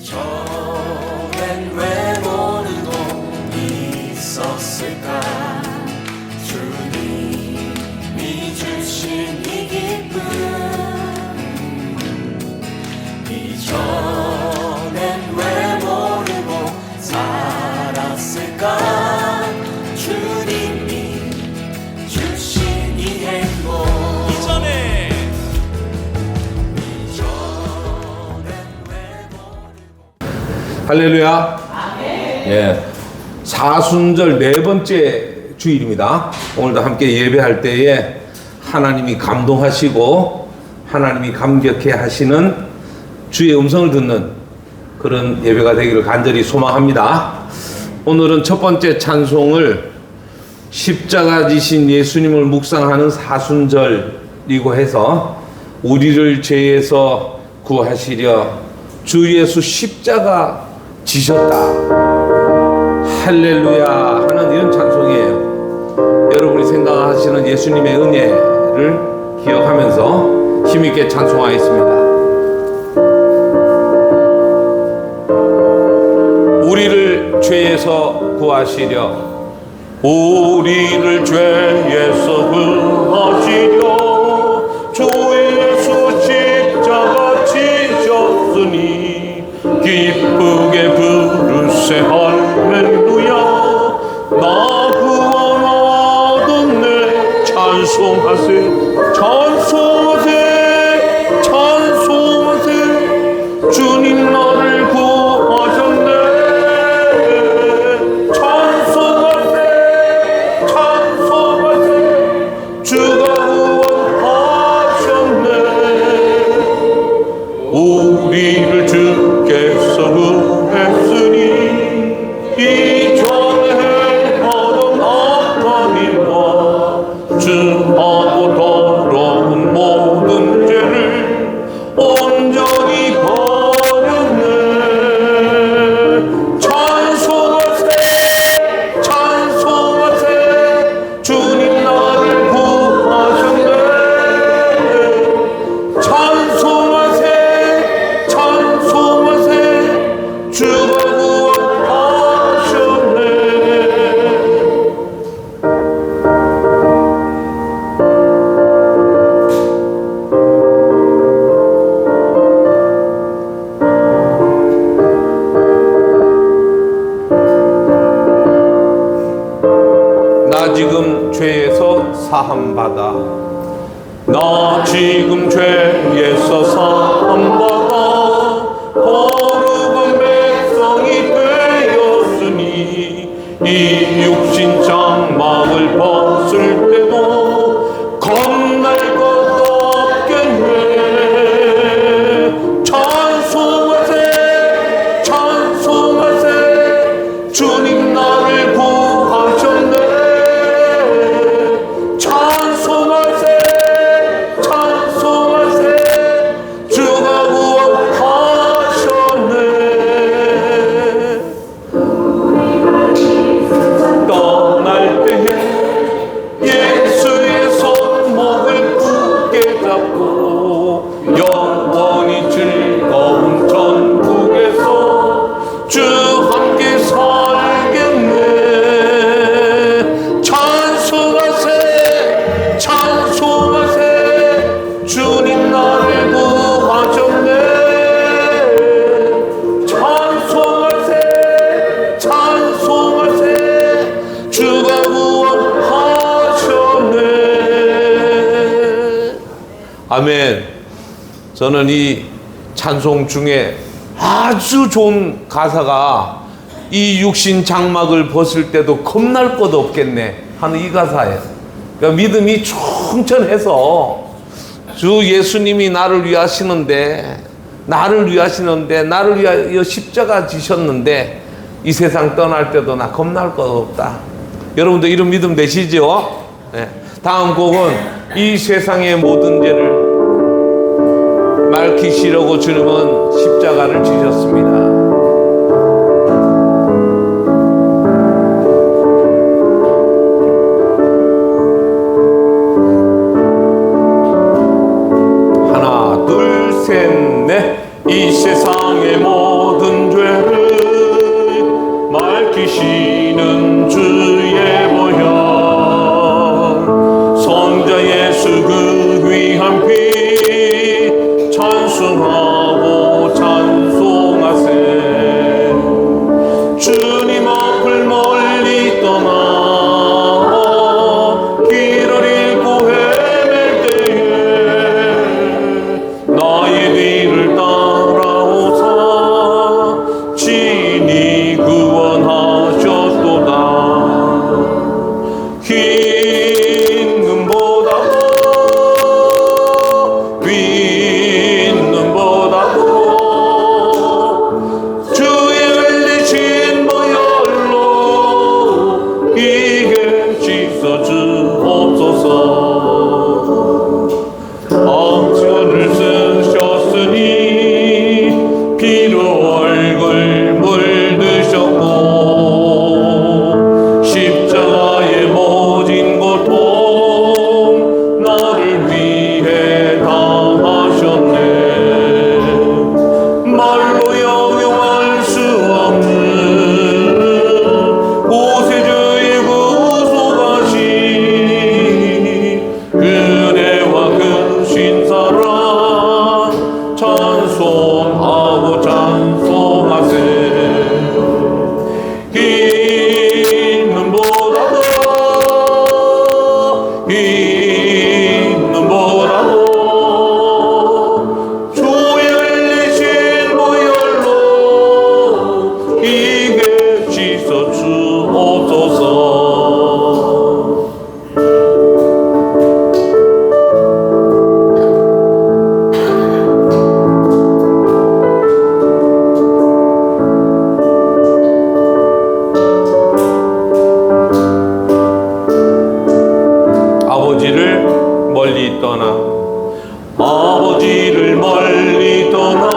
이전엔 왜 모르고 있었을까? 주님이 주신 이 기쁨, 이전엔 왜 모르고 살았을까? 주님이 주신 이 행복, 할렐루야. 예, 사순절 네 번째 주일입니다. 오늘도 함께 예배할 때에 하나님이 감동하시고 하나님이 감격해 하시는 주의 음성을 듣는 그런 예배가 되기를 간절히 소망합니다. 오늘은 첫 번째 찬송을 십자가 지신 예수님을 묵상하는 사순절이고 해서 우리를 죄에서 구하시려 주 예수 십자가 지셨다, 할렐루야 하는 이런 찬송이에요. 여러분이 생각하시는 예수님의 은혜를 기억하면서 힘있게 찬송하겠습니다. 우리를 죄에서 구하시려, 우리를 죄에서 구하시려 주 예수 십자가 지셨으니 기쁘게 부르세 할렐루야. 나 구원 얻었네 찬송하세 찬송하세 찬송하세. 주님 나를 구하셨네 찬송하세 찬송하세. 주가 구원하셨네. 우리를 주께서 구했으니 이전에 하던 악한 일과 죄하고 더러운 모든 죄를 온전히 버렸네. 찬송하세 찬송하세. 주님 나를 구하셨네 찬송하세 찬송하세. 주가 구원하셨네. 나 지금 죄에서 사함받아, 나 지금 죄에서 사함받아 거룩한 백성이 되었으니 이 육신 장막을 벗을 때도 겁날 것 없겠네. 찬송하세 찬송하세. 주님 나를 구하셨네 찬송하세 찬송하세. 주가 구원하셨네. 떠날 때에 예수의 손목을 굳게 잡고 영원히 즐거운 천국에서 주 함께 살겠네. 찬송하세 찬송하세. 주님 나를 구하셨네 찬송하세 찬송하세. 주가 구원하셨네. 아멘. 저는 이 찬송 중에 아주 좋은 가사가 이 육신 장막을 벗을 때도 겁날 것 없겠네 하는 이 가사예요. 그러니까 믿음이 충천해서 주 예수님이 나를 위하시는데 나를 위하여 십자가 지셨는데 이 세상 떠날 때도 나 겁날 것 없다. 여러분도 이런 믿음 되시죠? 네. 다음 곡은 이 세상의 모든 죄를 밝히시려고 주님은 십자가를 지셨습니다. 이 세상의 모든 죄를 맑히시는 주의 보혈 성자 예수 그 귀한 피 찬송하고 찬송하세 주님 앞을 멀리 떠나 길을 잃고 헤맬 때에 나의 뒤를 따라오사 친히 구원하셨도다 흰 눈보다도 흰 눈보다도 주의 흘리신 보혈로 이게 씻어 주옵소서 억천을 쓰셨으니 피로 얼굴 물드셨고 십자가의 모진 고통 나를 위해 당하셨네 말로 형용할 수 없는 구세주의 구속하신 은혜와 크신 사랑 찬송하고 찬송하세 흰 눈보다도 흰 눈보다도 주의 흘리신 보혈로 이게 씻어 주옵소서 아버지를 멀리 떠나 아버지를 멀리 떠나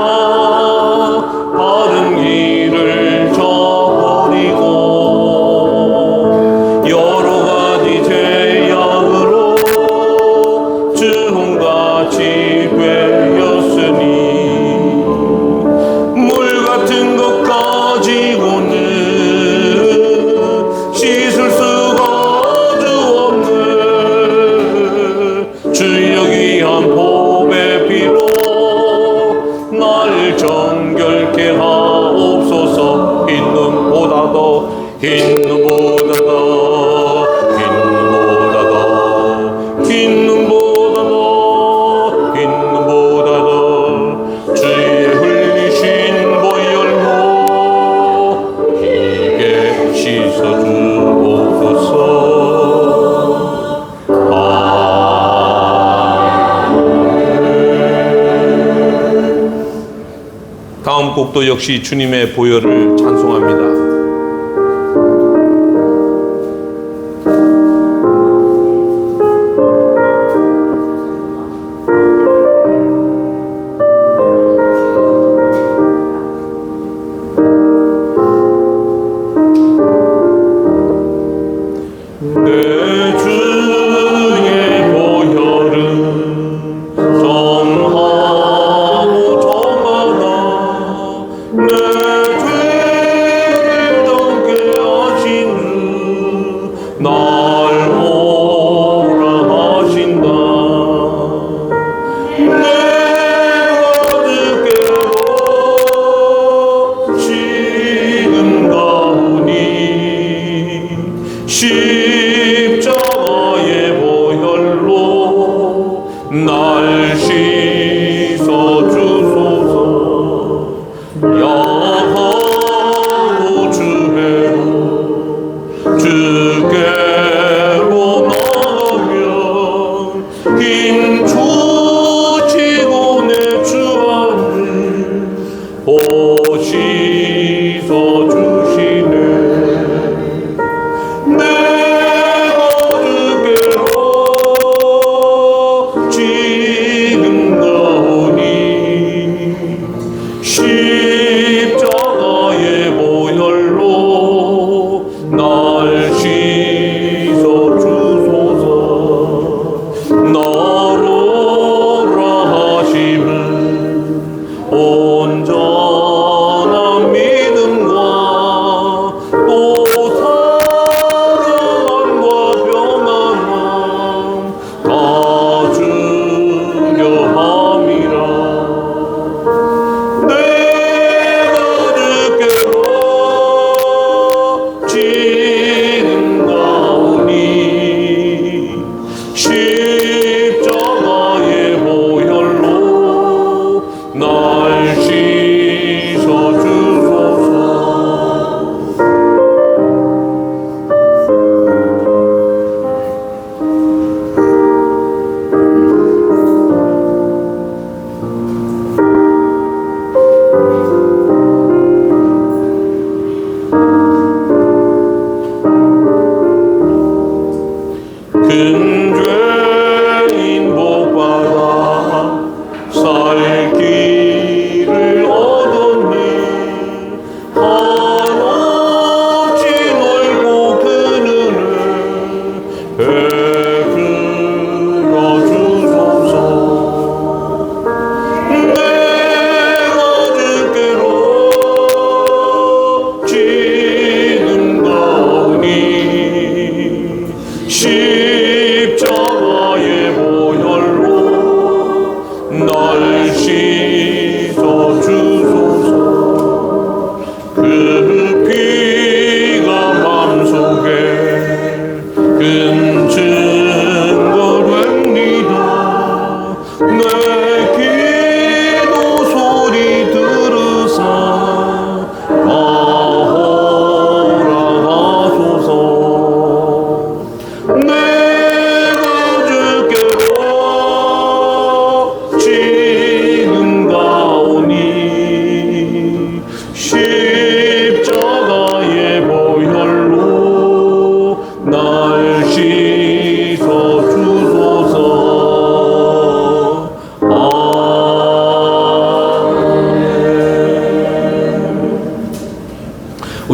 바른 길을 저버리고 여러 가지 죄악으로 주홍같이 되었으니 물 같은 것 가지고는 씻을 수가 없네 주여 귀한 보배 피로 날 정결케 하옵소서 흰 눈보다도 흰 눈보다도 흰 눈보다도 흰 눈보다도 흰 눈보다도 주의 흘리신 보혈로 이게 씻어 주옵소서 다음 곡도 역시 주님의 보혈을 찬송합니다. 내 주의 보혈은 정하고 정하다 내 죄를 덮게 하신 주 날 오라 하신다 내가 주께로 지금 가오니 십자가의 보혈로 날 씻어 주소서 야하고 주혜로 주께로 나가면 힘 주시고 내 주안을 보시서 주시네 내가 주께로 지금 가오니 십자가의 보혈로 날 씻어 주소서 나로라 하심은 온전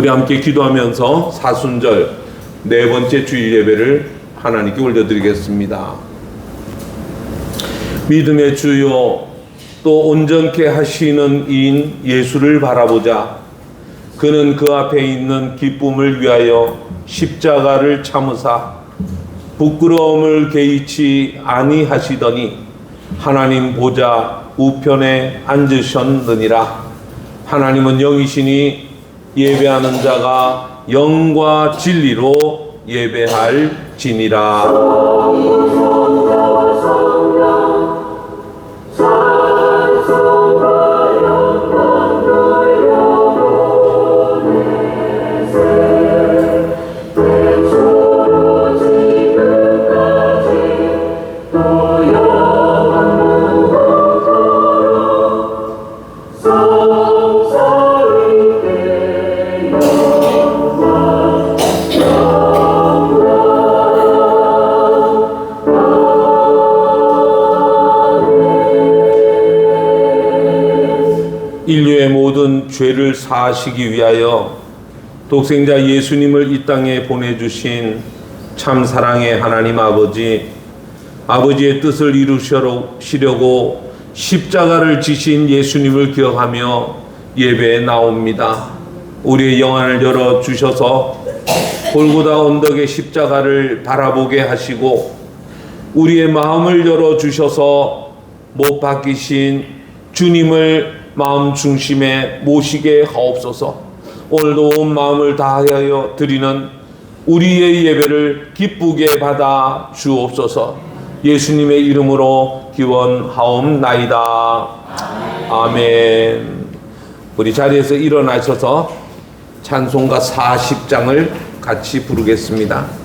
우리 함께 기도하면서 사순절 네 번째 주일 예배를 하나님께 올려드리겠습니다. 믿음의 주요 또 온전케 하시는 이인 예수를 바라보자. 그는 그 앞에 있는 기쁨을 위하여 십자가를 참으사 부끄러움을 개의치 아니하시더니 하나님 보좌 우편에 앉으셨느니라. 하나님은 영이시니 예배하는 자가 영과 진리로 예배할지니라. 인류의 모든 죄를 사하시기 위하여 독생자 예수님을 이 땅에 보내주신 참 사랑의 하나님 아버지, 아버지의 뜻을 이루시려고 십자가를 지신 예수님을 기억하며 예배에 나옵니다. 우리의 영안을 열어주셔서 골고다 언덕의 십자가를 바라보게 하시고 우리의 마음을 열어주셔서 못 박히신 주님을 마음 중심에 모시게 하옵소서. 오늘도 온 마음을 다하여 드리는 우리의 예배를 기쁘게 받아 주옵소서. 예수님의 이름으로 기원하옵나이다. 아멘. 우리 자리에서 일어나셔서 찬송가 40장을 같이 부르겠습니다.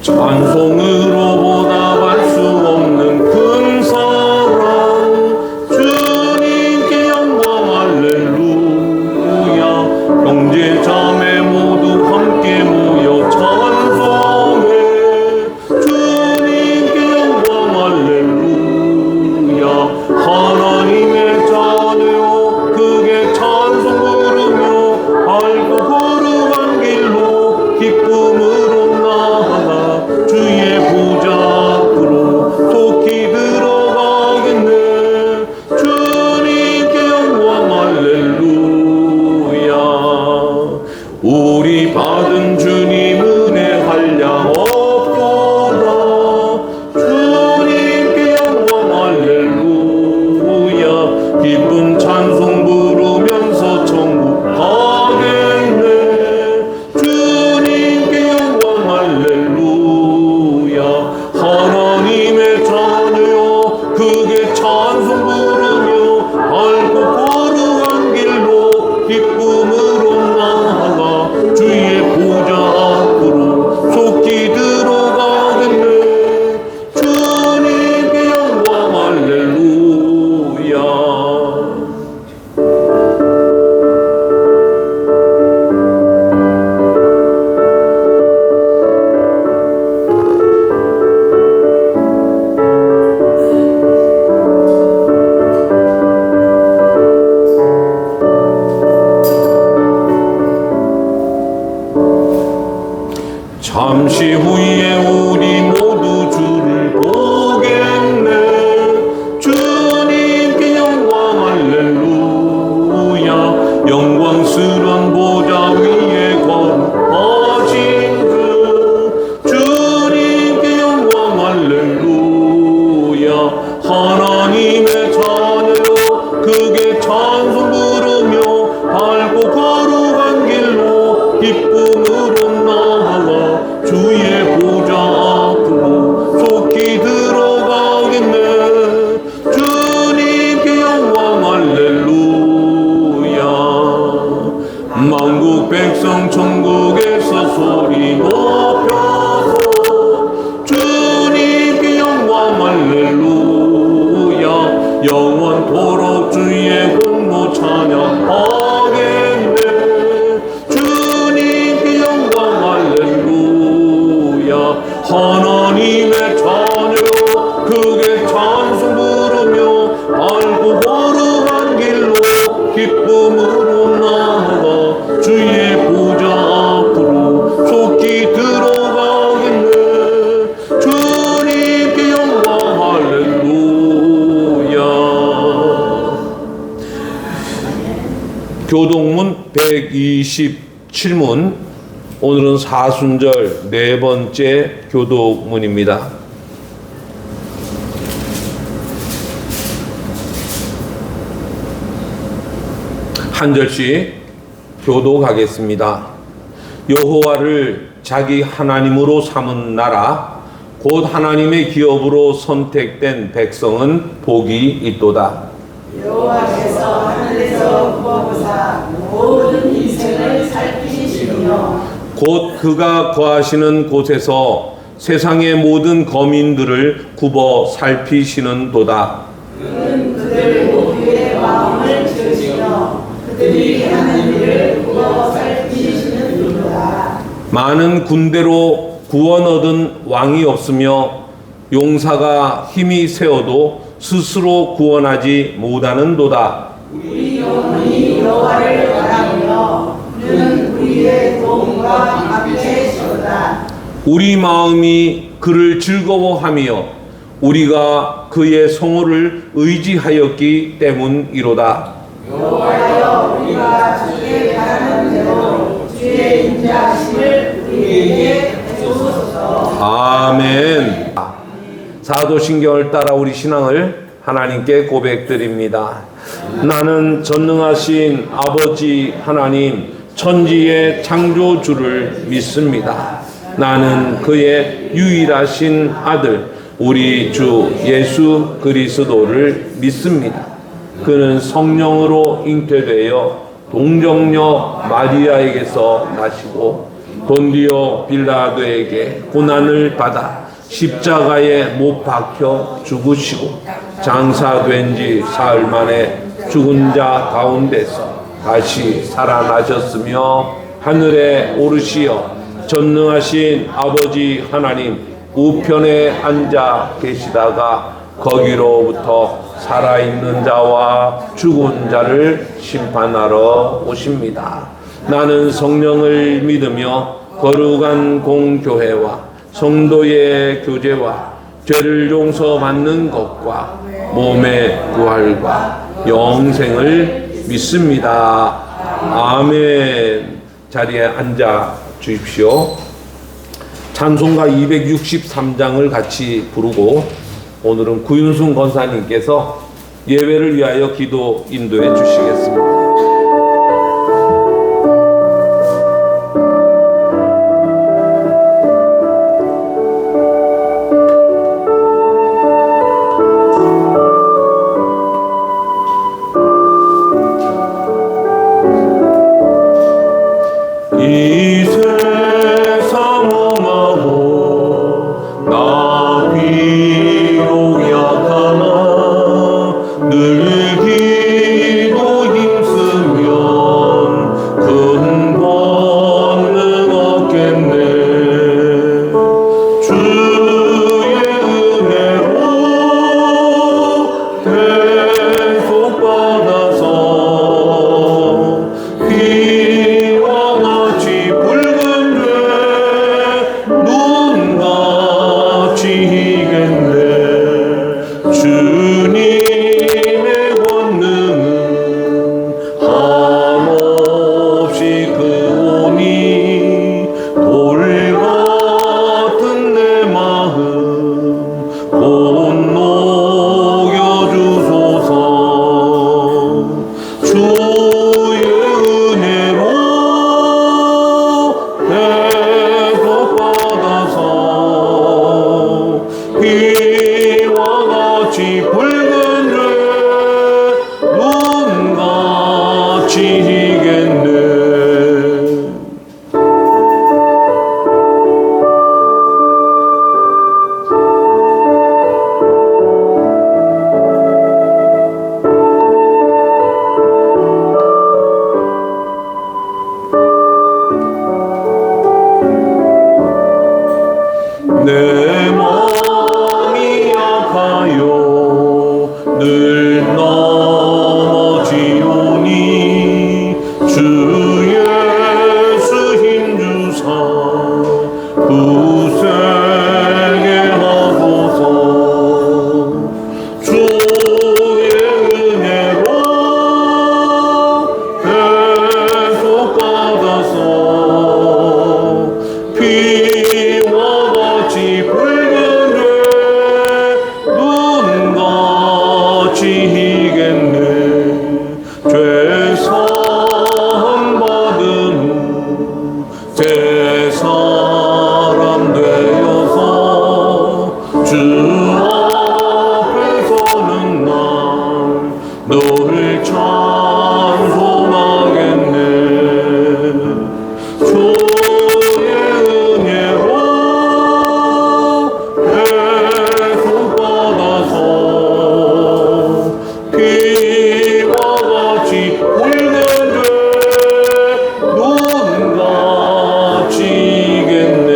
찬송으로 보답할 수 없는 큰 사랑 주님께 영광 할렐루야. 형제 자매 모두 함께 모여 찬송해 주님께 영광 할렐루야. 하나님의 자녀요 크게 찬송 부르며 알고 거룩한 길로 기쁨으로 나아가 주의 하나님의 자녀여 크게 찬송 부르며 알고 걸어간 길로 기쁨으로 나아가 주의 보좌 앞으로 속히 들어가겠네. 주님께 영광 할렐루야. 교동문 127문, 오늘은 사순절 네 번째 교동문입니다. 한 절씩 교독하겠습니다. 여호와를 자기 하나님으로 삼은 나라 곧 하나님의 기업으로 선택된 백성은 복이 있도다. 여호와께서 하늘에서 구하고사 모든 인생을 살피시며 곧 그가 거하시는 곳에서 세상의 모든 거민들을 굽어 살피시는 도다. 그는 그들 모두의 마음을 지으시며 그들이 하는 일을 굽어 살피시는 이로다. 많은 군대로 구원 얻은 왕이 없으며 용사가 힘이 세어도 스스로 구원하지 못하는 도다. 우리 영혼이 여호와를 바라며 그는 우리의 도움과 함께시로다. 우리 마음이 그를 즐거워하며 우리가 그의 성호를 의지하였기 때문이로다. 여호와여 우리가 주께 바라는 대로 주의 인자하심을 우리에게 주소서. 아멘. 사도신경을 따라 우리 신앙을 하나님께 고백드립니다. 나는 전능하신 아버지 하나님 천지의 창조주를 믿습니다. 나는 그의 유일하신 아들 우리 주 예수 그리스도를 믿습니다. 그는 성령으로 잉태되어 동정녀 마리아에게서 나시고 본디오 빌라도에게 고난을 받아 십자가에 못 박혀 죽으시고 장사된 지 사흘 만에 죽은 자 가운데서 다시 살아나셨으며 하늘에 오르시어 전능하신 아버지 하나님 우편에 앉아 계시다가 거기로부터 살아있는 자와 죽은 자를 심판하러 오십니다. 나는 성령을 믿으며 거룩한 공교회와 성도의 교제와 죄를 용서받는 것과 몸의 부활과 영생을 믿습니다. 아멘. 자리에 앉아 주십시오. 찬송가 263장을 같이 부르고 오늘은 구윤순 권사님께서 예배를 위하여 기도 인도해 주시겠습니다. 이 세상 험하고 나 비록 약하나 늘 기도 힘쓰면 큰 권능 얻겠네. 주의 은혜로 대속받아서 주님의 권능은 한없이 크오니 돌 같은 내 마음 주 앞에서는 난 너를 찬송하겠네. 주의 은혜로 회복받아서 비와 같이 울는데 눈 감지겠네.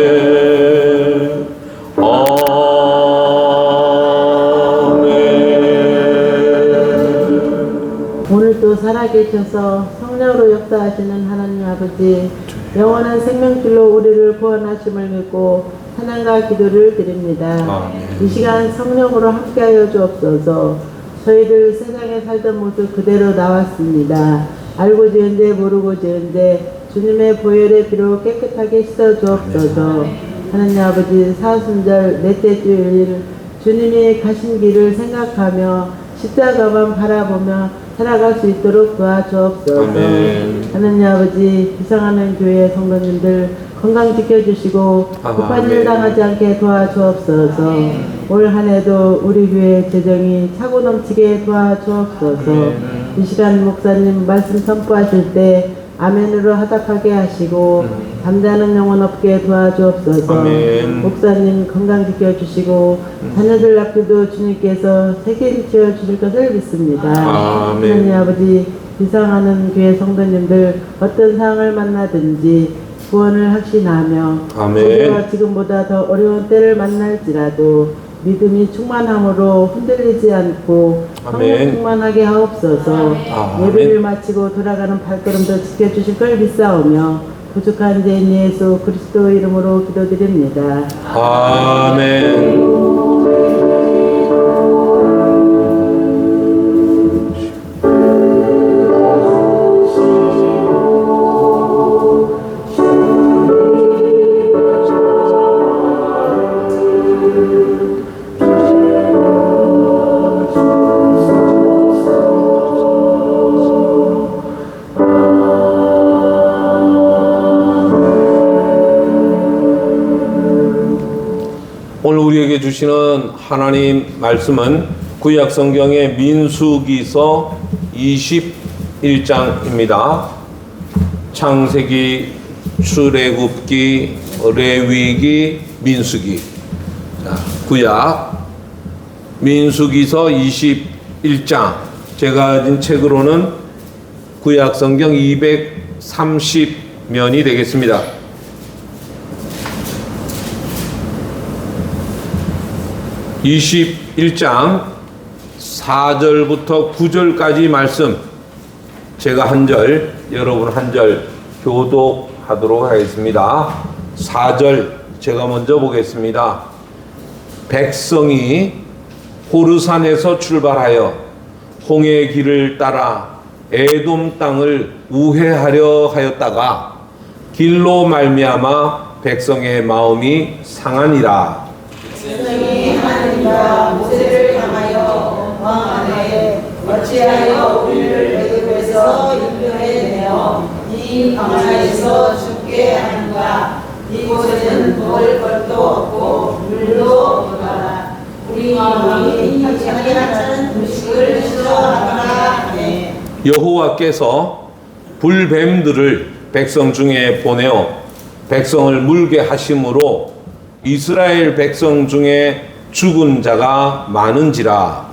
오늘도 살아계셔서 성령으로 역사하시는 하나님 아버지, 영원한 생명길로 우리를 구원하심을 믿고 찬양과 기도를 드립니다. 이 시간 성령으로 함께하여 주옵소서. 저희들 세상에 살던 모습 그대로 나왔습니다. 알고 지은데 모르고 지은데 주님의 보혈의 피로 깨끗하게 씻어 주옵소서. 하나님 아버지, 사순절 넷째 주일 주님이 가신 길을 생각하며 십자가만 바라보며 살아갈 수 있도록 도와주옵소서. 아멘. 하나님 아버지, 비상하는 교회 성도님들 건강 지켜주시고 급한 일 당하지 않게 도와주옵소서. 올 한 해도 우리 교회 재정이 차고 넘치게 도와주옵소서. 이 시간 목사님 말씀 선포하실 때 아멘으로 하답하게 하시고 잠자는 영혼 없게 도와주옵소서. 아멘. 목사님 건강 지켜주시고 자녀들 앞에도 주님께서 책임져 주실 것을 믿습니다. 아멘. 하나님 아버지, 비상하는 교회 성도님들 어떤 상황을 만나든지 구원을 확신하며 아멘. 우리가 지금보다 더 어려운 때를 만날지라도 믿음이 충만함으로 흔들리지 않고 아멘. 성령 충만하게 하옵소서. 아멘. 예배를 마치고 돌아가는 발걸음도 지켜주실 걸 믿사오며 부족한 죄인 예수 그리스도 이름으로 기도드립니다. 아멘. 오늘 우리에게 주시는 하나님 말씀은 구약 성경의 민수기서 21장입니다. 창세기, 출애굽기, 레위기, 민수기. 자, 구약 민수기서 21장. 제가 가진 책으로는 구약 성경 230면이 되겠습니다. 21장 4절부터 9절까지 말씀, 제가 한 절, 여러분 한 절 교독하도록 하겠습니다. 4절 제가 먼저 보겠습니다. 백성이 호르산에서 출발하여 홍해 길을 따라 에돔 땅을 우회하려 하였다가 길로 말미암아 백성의 마음이 상하니라. 백성이 하나님과 모세를 향하여 원하되 어찌하여 우리를 애굽에서 인도해내어 이 광야에서 죽게 하는가. 이곳에는 먹을 것도 없고 물도 없노라. 우리 마음이 하찮은 음식을 싫어하노라 하네. 여호와께서 불뱀들을 백성 중에 보내어 백성을 물게 하심으로 이스라엘 백성 중에 죽은 자가 많은지라.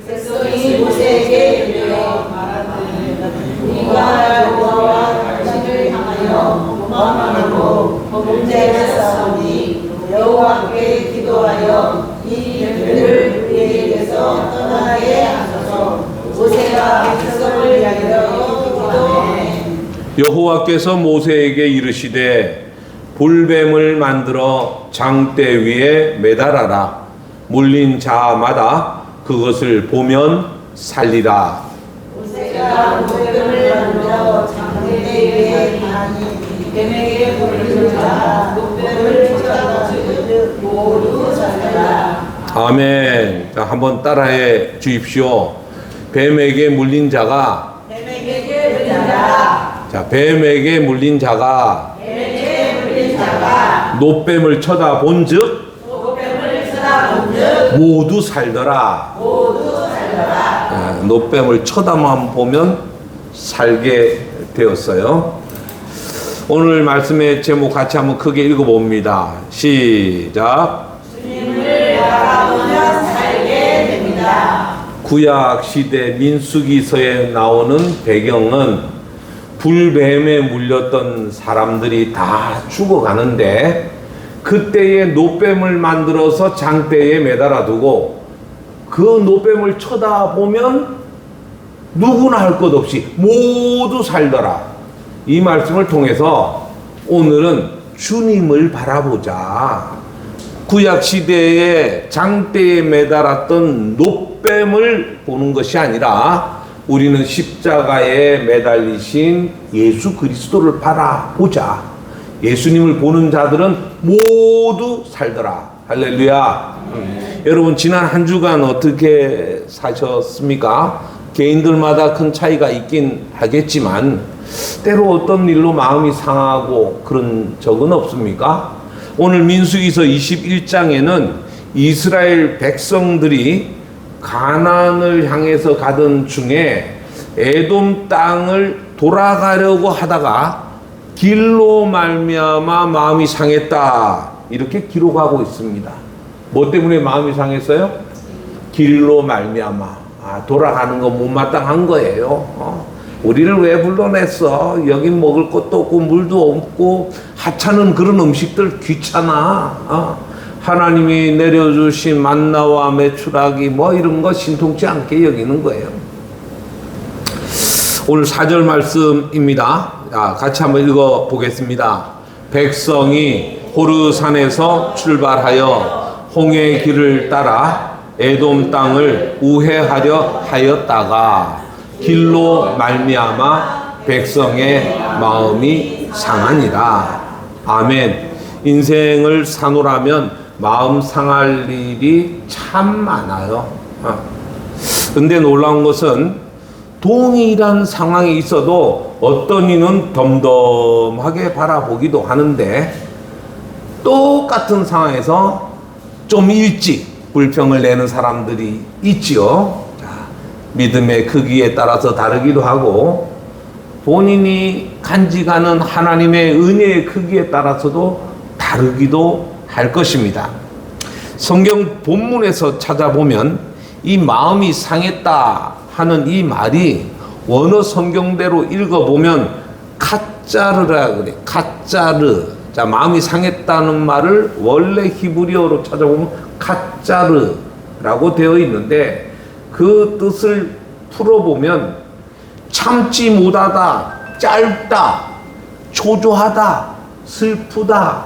백성이 모세에게 이르러 말하되 우리가 여호와와 당신을 향하여 원망하고 범죄를 싸우니 여호와께 기도하여 이 일들을 우리에게서 떠나게 하소서. 모세가 백성을 위하여 기도하네. 여호와께서 모세에게 이르시되 불뱀을 만들어 장대 위에 매달아라. 물린 자마다 그것을 보면 살리라. 모세가 불뱀을 만들어 장대 위에 가니 뱀에게 물린 자 불뱀을 쳐다보듯 모두 살리라. 아멘. 자, 한번 따라해 주십시오. 뱀에게 물린 자가, 뱀에게 물린 자, 자, 뱀에게 물린 자가 뱀에게 물린 자가 노뱀을 쳐다본즉 뱀을 쳐다본즉 모두 살더라. 노뱀을 쳐다만 보면 살게 되었어요. 오늘 말씀의 제목 같이 한번 크게 읽어봅니다. 시작. 주님을 바라보면 살게 됩니다. 구약 시대 민수기서에 나오는 배경은 불뱀에 물렸던 사람들이 다 죽어가는데 그때에 노뱀을 만들어서 장대에 매달아 두고 그 노뱀을 쳐다보면 누구나 할 것 없이 모두 살더라. 이 말씀을 통해서 오늘은 주님을 바라보자. 구약 시대에 장대에 매달았던 노뱀을 보는 것이 아니라 우리는 십자가에 매달리신 예수 그리스도를 바라보자. 예수님을 보는 자들은 모두 살더라. 할렐루야. 여러분 지난 한 주간 어떻게 사셨습니까? 개인들마다 큰 차이가 있긴 하겠지만 때로 어떤 일로 마음이 상하고 그런 적은 없습니까? 오늘 민수기서 21장에는 이스라엘 백성들이 가나안을 향해서 가던 중에 에돔 땅을 돌아가려고 하다가 길로 말미암아 마음이 상했다. 이렇게 기록하고 있습니다. 뭐 때문에 마음이 상했어요? 길로 말미암아. 돌아가는 거 못마땅한 거예요. 우리를 왜 불러냈어? 여긴 먹을 것도 없고 물도 없고 하찮은 그런 음식들 귀찮아. 하나님이 내려주신 만나와 메추라기 뭐 이런 거 신통치 않게 여기는 거예요. 오늘 4절 말씀입니다. 같이 한번 읽어보겠습니다. 백성이 호르산에서 출발하여 홍해의 길을 따라 에돔 땅을 우회하려 하였다가 길로 말미암아 백성의 마음이 상하니라. 아멘. 인생을 사노라면 마음 상할 일이 참 많아요. 근데 놀라운 것은 동일한 상황이 있어도 어떤 이는 덤덤하게 바라보기도 하는데 똑같은 상황에서 좀 일찍 불평을 내는 사람들이 있지요. 믿음의 크기에 따라서 다르기도 하고 본인이 간직하는 하나님의 은혜의 크기에 따라서도 다르기도 할 것입니다. 성경 본문에서 찾아보면 이 마음이 상했다 하는 이 말이 원어 성경대로 읽어보면 카짜르라 그래. 카짜르. 자, 마음이 상했다는 말을 원래 히브리어로 찾아보면 카짜르라고 되어 있는데 그 뜻을 풀어보면 참지 못하다, 짧다, 초조하다, 슬프다.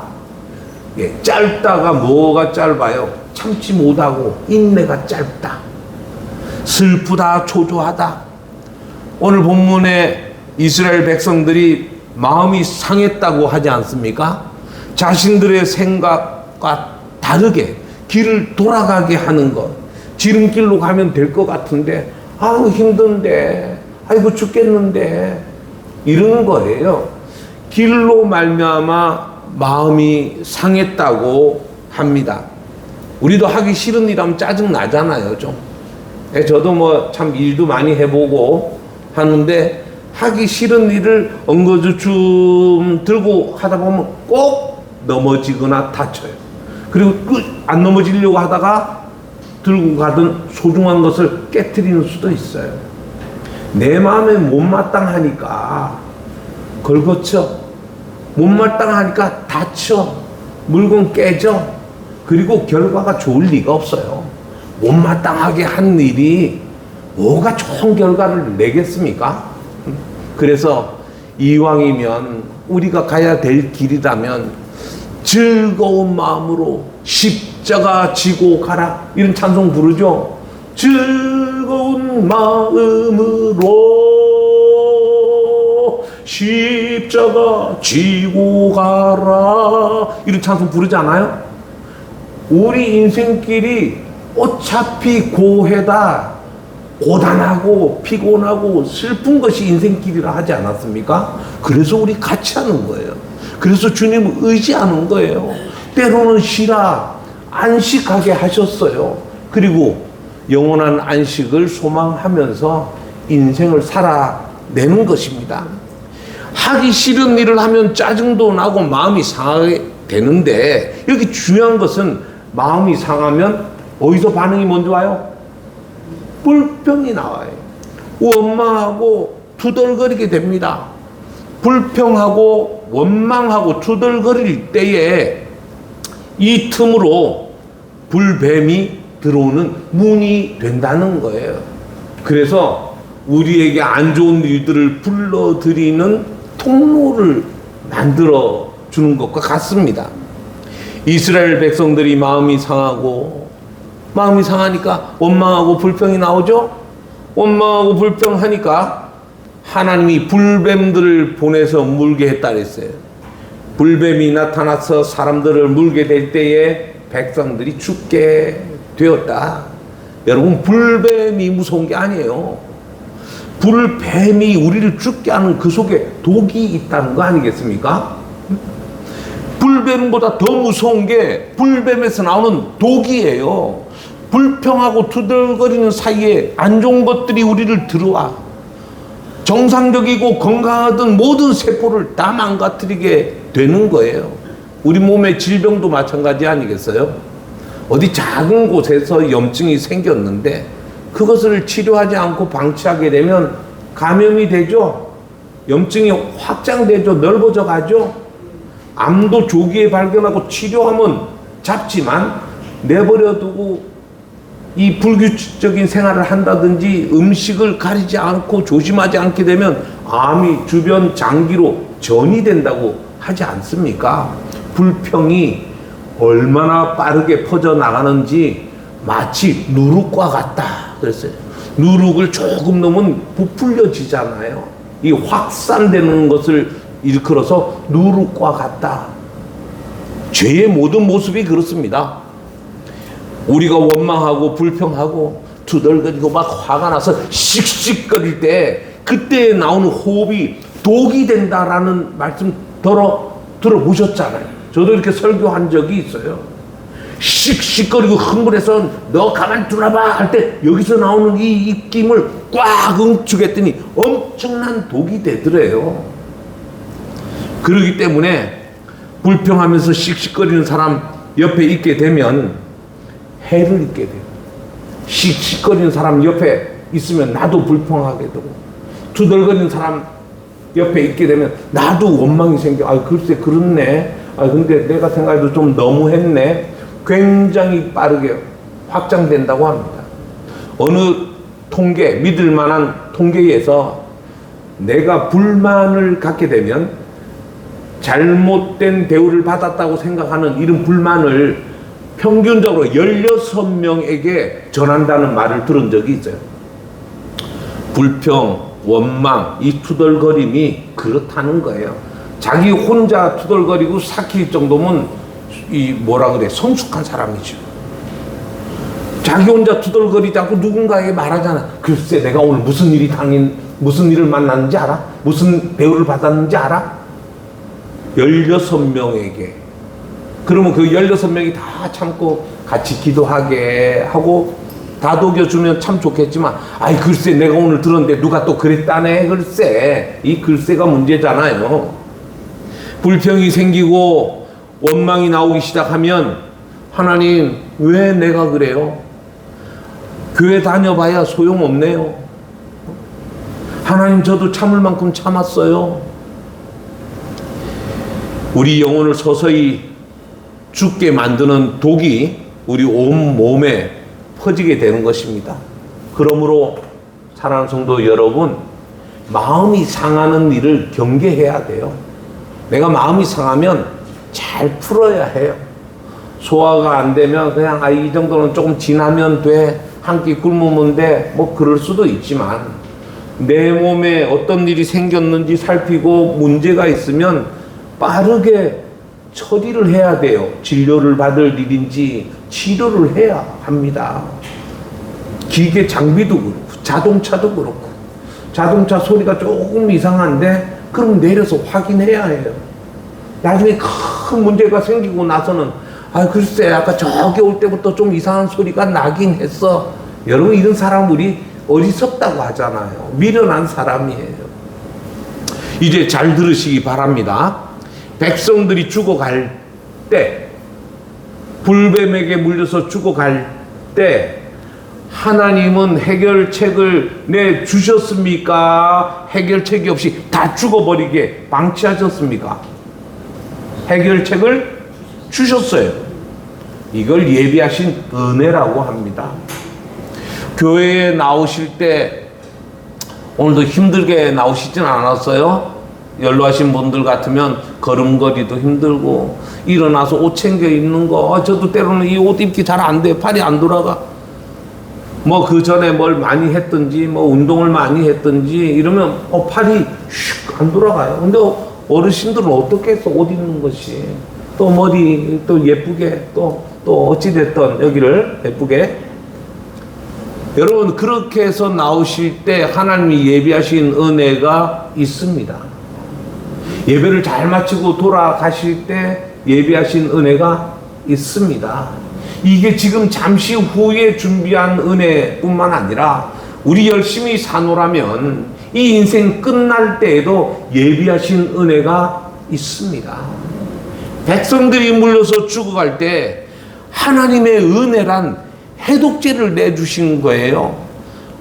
짧다가 뭐가 짧아요? 참지 못하고 인내가 짧다. 슬프다, 초조하다. 오늘 본문에 이스라엘 백성들이 마음이 상했다고 하지 않습니까? 자신들의 생각과 다르게 길을 돌아가게 하는 것. 지름길로 가면 될 것 같은데 아우 힘든데 아이고 죽겠는데 이러는 거예요. 길로 말미암아 마음이 상했다고 합니다. 우리도 하기 싫은 일 하면 짜증 나잖아요. 좀. 저도 뭐 참 일도 많이 해보고 하는데 하기 싫은 일을 엉거주춤 들고 하다 보면 꼭 넘어지거나 다쳐요. 그리고 안 넘어지려고 하다가 들고 가던 소중한 것을 깨트리는 수도 있어요. 내 마음에 못마땅하니까 걸거쳐. 못마땅하니까 다쳐. 물건 깨져. 그리고 결과가 좋을 리가 없어요. 못마땅하게 한 일이 뭐가 좋은 결과를 내겠습니까? 그래서 이왕이면 우리가 가야 될 길이라면 즐거운 마음으로 십자가 지고 가라. 이런 찬송 부르죠. 즐거운 마음으로 십자가 지고 가라. 이런 찬송 부르지 않아요? 우리 인생길이 어차피 고해다. 고단하고 피곤하고 슬픈 것이 인생길이라 하지 않았습니까? 그래서 우리 같이 하는 거예요. 그래서 주님을 의지하는 거예요. 때로는 쉬라, 안식하게 하셨어요. 그리고 영원한 안식을 소망하면서 인생을 살아내는 것입니다. 하기 싫은 일을 하면 짜증도 나고 마음이 상하게 되는데, 여기 중요한 것은 마음이 상하면 어디서 반응이 먼저 와요? 불평이 나와요. 원망하고 투덜거리게 됩니다. 불평하고 원망하고 투덜거릴 때에 이 틈으로 불뱀이 들어오는 문이 된다는 거예요. 그래서 우리에게 안 좋은 일들을 불러들이는 통로를 만들어 주는 것과 같습니다. 이스라엘 백성들이 마음이 상하니까 원망하고 불평이 나오죠. 원망하고 불평하니까 하나님이 불뱀들을 보내서 물게 했다 그랬어요. 불뱀이 나타나서 사람들을 물게 될 때에 백성들이 죽게 되었다. 여러분, 불뱀이 무서운 게 아니에요. 불뱀이 우리를 죽게 하는 그 속에 독이 있다는 거 아니겠습니까? 불뱀보다 더 무서운 게 불뱀에서 나오는 독이에요. 불평하고 투덜거리는 사이에 안 좋은 것들이 우리를 들어와 정상적이고 건강하던 모든 세포를 다 망가뜨리게 되는 거예요. 우리 몸의 질병도 마찬가지 아니겠어요? 어디 작은 곳에서 염증이 생겼는데 그것을 치료하지 않고 방치하게 되면 감염이 되죠. 염증이 확장되죠. 넓어져 가죠. 암도 조기에 발견하고 치료하면 잡지만 내버려두고 이 불규칙적인 생활을 한다든지 음식을 가리지 않고 조심하지 않게 되면 암이 주변 장기로 전이된다고 하지 않습니까? 불평이 얼마나 빠르게 퍼져나가는지 마치 누룩과 같다 그랬어요. 누룩을 조금 넣으면 부풀려지잖아요. 이 확산되는 것을 일컬어서 누룩과 같다. 죄의 모든 모습이 그렇습니다. 우리가 원망하고 불평하고 투덜거리고 막 화가 나서 씩씩거릴 때 그때 나오는 호흡이 독이 된다라는 말씀 들어보셨잖아요. 저도 이렇게 설교한 적이 있어요. 씩씩거리고 흥분해서 너 가만 두나봐 할 때 여기서 나오는 이 입김을 꽉 응축했더니 엄청난 독이 되더래요. 그러기 때문에 불평하면서 씩씩거리는 사람 옆에 있게 되면 해를 입게 돼요. 씩씩거리는 사람 옆에 있으면 나도 불평하게 되고, 투덜거리는 사람 옆에 있게 되면 나도 원망이 생겨. 아, 글쎄 그렇네. 아, 근데 내가 생각해도 좀 너무했네. 굉장히 빠르게 확장된다고 합니다. 어느 통계, 믿을 만한 통계에서 내가 불만을 갖게 되면 잘못된 대우를 받았다고 생각하는 이런 불만을 평균적으로 16명에게 전한다는 말을 들은 적이 있어요. 불평, 원망, 이 투덜거림이 그렇다는 거예요. 자기 혼자 투덜거리고 삭힐 정도면 이 뭐라 그래, 성숙한 사람이죠. 자기 혼자 투덜거리지 않고 누군가에게 말하잖아. 글쎄 내가 오늘 무슨 일을 만났는지 알아? 무슨 대우를 받았는지 알아? 16명에게. 그러면 그 16명이 다 참고 같이 기도하게 하고 다독여주면 참 좋겠지만, 아이 글쎄 내가 오늘 들었는데 누가 또 그랬다네. 글쎄, 이 글쎄가 문제잖아요. 불평이 생기고 원망이 나오기 시작하면 하나님 왜 내가 그래요? 교회 다녀봐야 소용없네요. 하나님 저도 참을 만큼 참았어요. 우리 영혼을 서서히 죽게 만드는 독이 우리 온 몸에 퍼지게 되는 것입니다. 그러므로 사랑하는 성도 여러분, 마음이 상하는 일을 경계해야 돼요. 내가 마음이 상하면 잘 풀어야 해요. 소화가 안 되면 그냥 이 정도는 조금 지나면 돼, 한 끼 굶으면 돼, 뭐 그럴 수도 있지만 내 몸에 어떤 일이 생겼는지 살피고 문제가 있으면 빠르게 처리를 해야 돼요. 진료를 받을 일인지 치료를 해야 합니다. 기계 장비도 그렇고 자동차도 그렇고, 자동차 소리가 조금 이상한데 그럼 내려서 확인해야 해요. 나중에 큰 문제가 생기고 나서는 아, 글쎄, 아까 저기 올 때부터 좀 이상한 소리가 나긴 했어. 여러분, 이런 사람 우리 어리석다고 하잖아요. 미련한 사람이에요. 이제 잘 들으시기 바랍니다. 백성들이 죽어갈 때, 불뱀에게 물려서 죽어갈 때, 하나님은 해결책을 내주셨습니까? 해결책이 없이 다 죽어버리게 방치하셨습니까? 해결책을 주셨어요. 이걸 예비하신 은혜라고 합니다. 교회에 나오실 때 오늘도 힘들게 나오시진 않았어요? 연로하신 분들 같으면 걸음걸이도 힘들고 일어나서 옷 챙겨 입는 거, 저도 때로는 이 옷 입기 잘 안 돼. 팔이 안 돌아가. 뭐 그 전에 뭘 많이 했든지 뭐 운동을 많이 했든지 이러면 팔이 슉 안 돌아가요. 근데 어르신들은 어떻게 해서 옷 입는 것이, 또 머리 또 예쁘게 또 어찌됐든 여기를 예쁘게, 여러분 그렇게 해서 나오실 때 하나님이 예비하신 은혜가 있습니다. 예배를 잘 마치고 돌아가실 때 예비하신 은혜가 있습니다. 이게 지금 잠시 후에 준비한 은혜뿐만 아니라 우리 열심히 사노라면 이 인생 끝날 때에도 예비하신 은혜가 있습니다. 백성들이 물려서 죽어갈 때 하나님의 은혜란 해독제를 내주신 거예요.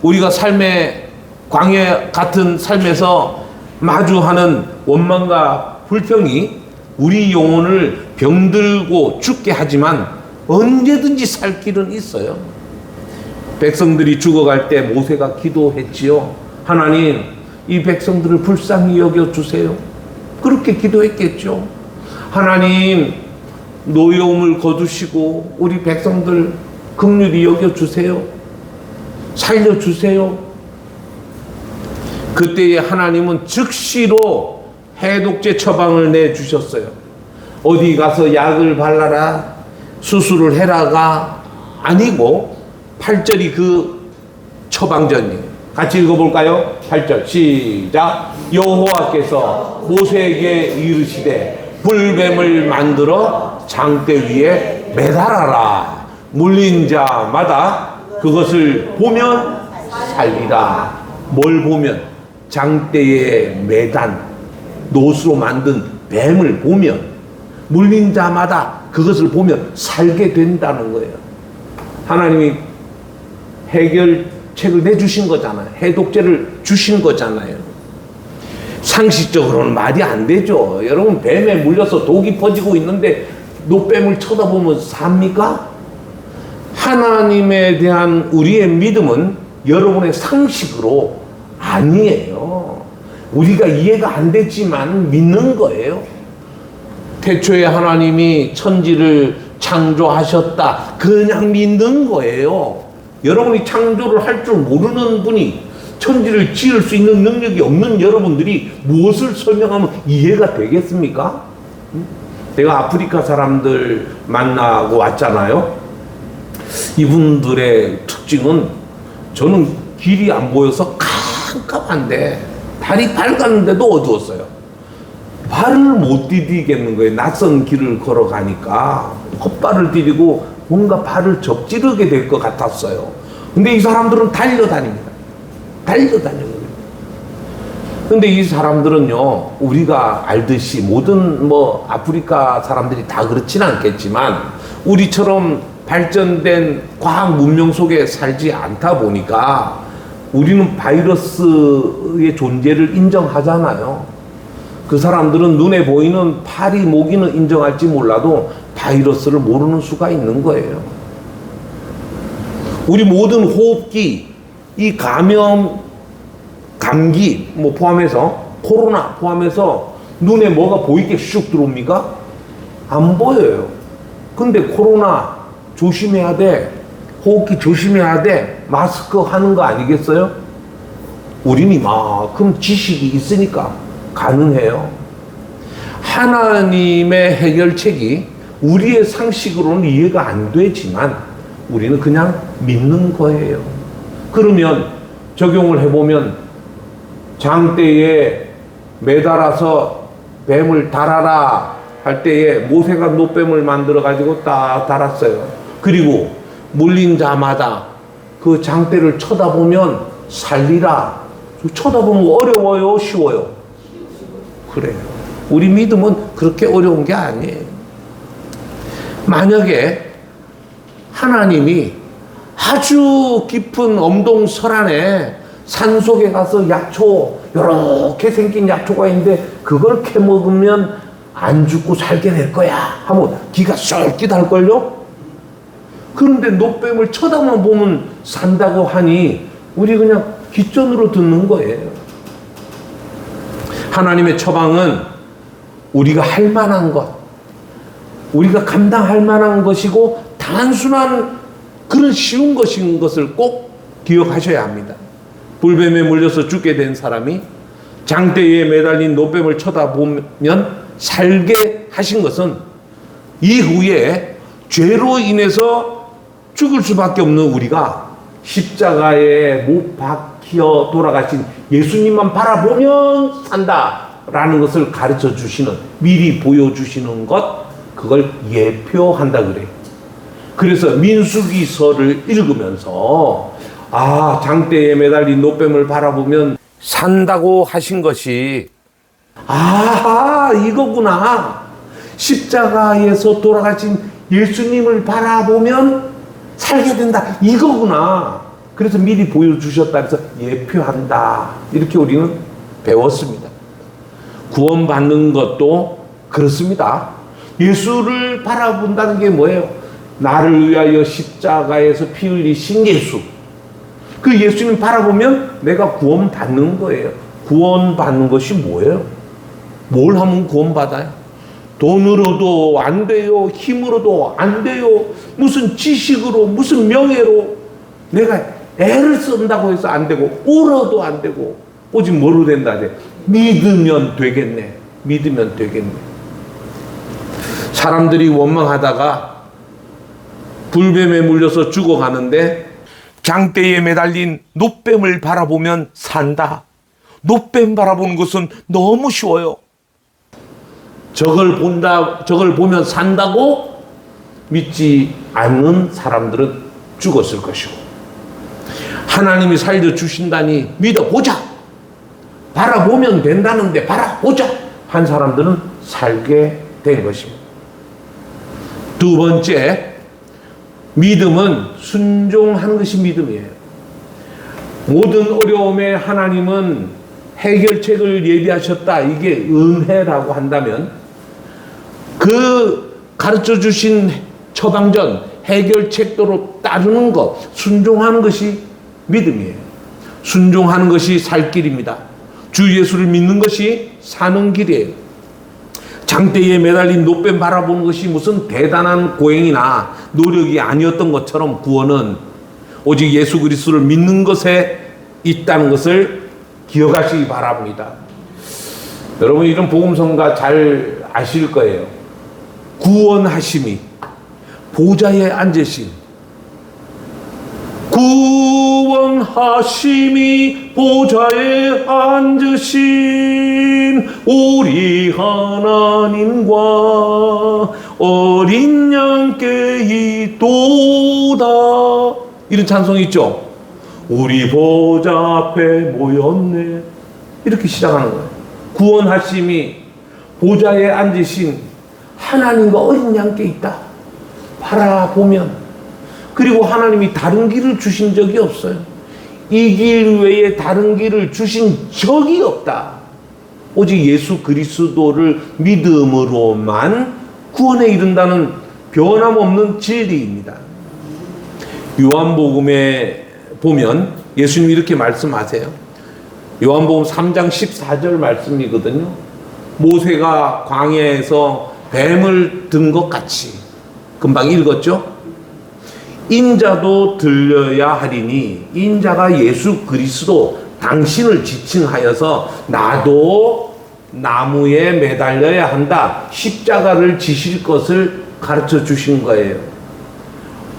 우리가 삶의 광야 같은 삶에서 마주하는 원망과 불평이 우리 영혼을 병들고 죽게 하지만 언제든지 살 길은 있어요. 백성들이 죽어갈 때 모세가 기도했지요. 하나님, 이 백성들을 불쌍히 여겨주세요. 그렇게 기도했겠죠. 하나님, 노여움을 거두시고 우리 백성들 긍휼히 여겨주세요. 살려주세요. 그때에 하나님은 즉시로 해독제 처방을 내주셨어요. 어디 가서 약을 발라라, 수술을 해라가 아니고 8절이 그 처방전이에요. 같이 읽어볼까요? 8절 시작. 여호와께서 모세에게 이르시되 불뱀을 만들어 장대 위에 매달아라. 물린 자마다 그것을 보면 살리라. 뭘 보면? 장대에 매단 노수로 만든 뱀을 보면, 물린 자마다 그것을 보면 살게 된다는 거예요. 하나님이 해결책을 내주신 거잖아요. 해독제를 주신 거잖아요. 상식적으로는 말이 안 되죠. 여러분, 뱀에 물려서 독이 퍼지고 있는데 노뱀을 쳐다보면 삽니까? 하나님에 대한 우리의 믿음은 여러분의 상식으로 아니에요. 우리가 이해가 안 되지만 믿는 거예요. 태초에 하나님이 천지를 창조하셨다. 그냥 믿는 거예요. 여러분이 창조를 할 줄 모르는 분이 천지를 지을 수 있는 능력이 없는 여러분들이 무엇을 설명하면 이해가 되겠습니까? 내가 아프리카 사람들 만나고 왔잖아요. 이분들의 특징은, 저는 길이 안 보여서 깜깜한데 달이 밝았는데도 어두웠어요. 발을 못 디디겠는 거예요. 낯선 길을 걸어가니까 헛발을 디디고 뭔가 발을 접지르게 될 것 같았어요. 근데 이 사람들은 달려다닙니다. 달려다녀요. 근데 이 사람들은요, 우리가 알듯이 모든 아프리카 사람들이 다 그렇진 않겠지만 우리처럼 발전된 과학 문명 속에 살지 않다 보니까 우리는 바이러스의 존재를 인정하잖아요. 그 사람들은 눈에 보이는 파리, 모기는 인정할지 몰라도 바이러스를 모르는 수가 있는 거예요. 우리 모든 호흡기, 이 감염, 감기 포함해서, 코로나 포함해서 눈에 뭐가 보이게 슉 들어옵니까? 안 보여요. 근데 코로나 조심해야 돼. 호흡기 조심해야 돼. 마스크 하는 거 아니겠어요? 우리는 이만큼 지식이 있으니까 가능해요. 하나님의 해결책이 우리의 상식으로는 이해가 안 되지만 우리는 그냥 믿는 거예요. 그러면 적용을 해보면, 장대에 매달아서 뱀을 달아라 할 때에 모세가 노뱀을 만들어 가지고 딱 달았어요. 그리고 물린 자마다 그 장대를 쳐다보면 살리라. 쳐다보면 어려워요, 쉬워요? 그래요. 우리 믿음은 그렇게 어려운 게 아니에요. 만약에 하나님이 아주 깊은 엄동설안에 산속에 가서 약초, 이렇게 생긴 약초가 있는데 그걸 캐먹으면 안 죽고 살게 될 거야 하면 기가 쏠깃할걸요? 그런데 노뱀을 쳐다만 보면 산다고 하니 우리 그냥 귓전으로 듣는 거예요. 하나님의 처방은 우리가 할 만한 것, 우리가 감당할 만한 것이고 단순한 그런 쉬운 것인 것을 꼭 기억하셔야 합니다. 불뱀에 물려서 죽게 된 사람이 장대에 매달린 노뱀을 쳐다보면 살게 하신 것은 이후에 죄로 인해서 죽을 수밖에 없는 우리가 십자가에 못 박혀 돌아가신 예수님만 바라보면 산다라는 것을 가르쳐 주시는, 미리 보여주시는 것, 그걸 예표한다 그래요. 그래서 민수기서를 읽으면서 장대에 매달린 노뱀을 바라보면 산다고 하신 것이 이거구나. 십자가에서 돌아가신 예수님을 바라보면 살게 된다. 이거구나. 그래서 미리 보여주셨다 해서 예표한다. 이렇게 우리는 배웠습니다. 구원받는 것도 그렇습니다. 예수를 바라본다는 게 뭐예요? 나를 위하여 십자가에서 피 흘리신 예수. 그 예수님 바라보면 내가 구원받는 거예요. 구원받는 것이 뭐예요? 뭘 하면 구원받아요? 돈으로도 안 돼요. 힘으로도 안 돼요. 무슨 지식으로, 무슨 명예로 내가 애를 쓴다고 해서 안 되고, 울어도 안 되고, 오직 뭐로 된다? 믿으면 되겠네. 믿으면 되겠네. 사람들이 원망하다가 불뱀에 물려서 죽어가는데 장대에 매달린 노뱀을 바라보면 산다. 노뱀 바라보는 것은 너무 쉬워요. 저걸 보면 산다고 믿지 않는 사람들은 죽었을 것이고, 하나님이 살려주신다니 믿어보자. 바라보면 된다는데 바라보자. 한 사람들은 살게 된 것입니다. 두 번째, 믿음은 순종하는 것이 믿음이에요. 모든 어려움에 하나님은 해결책을 예비하셨다. 이게 은혜라고 한다면 그 가르쳐 주신 처방전, 해결책도로 따르는 것, 순종하는 것이 믿음이에요. 순종하는 것이 살 길입니다. 주 예수를 믿는 것이 사는 길이에요. 장대에 매달린 노뱀 바라보는 것이 무슨 대단한 고행이나 노력이 아니었던 것처럼 구원은 오직 예수 그리스도를 믿는 것에 있다는 것을 기억하시기 바랍니다. 여러분 이런 복음성가 잘 아실 거예요. 구원하심이 보좌에 앉으신, 구원하심이 보좌에 앉으신 우리 하나님과 어린 양께 이도다. 이런 찬송이 있죠. 우리 보좌 앞에 모였네. 이렇게 시작하는 거예요. 구원하심이 보좌에 앉으신 하나님과 어린 양께 있다. 바라보면. 그리고 하나님이 다른 길을 주신 적이 없어요. 이 길 외에 다른 길을 주신 적이 없다. 오직 예수 그리스도를 믿음으로만 구원에 이른다는 변함없는 진리입니다. 요한복음에 보면 예수님이 이렇게 말씀하세요. 요한복음 3장 14절 말씀이거든요. 모세가 광야에서 뱀을 든 것 같이, 금방 읽었죠? 인자도 들려야 하리니, 인자가 예수 그리스도 당신을 지칭하여서 나도 나무에 매달려야 한다. 십자가를 지실 것을 가르쳐 주신 거예요.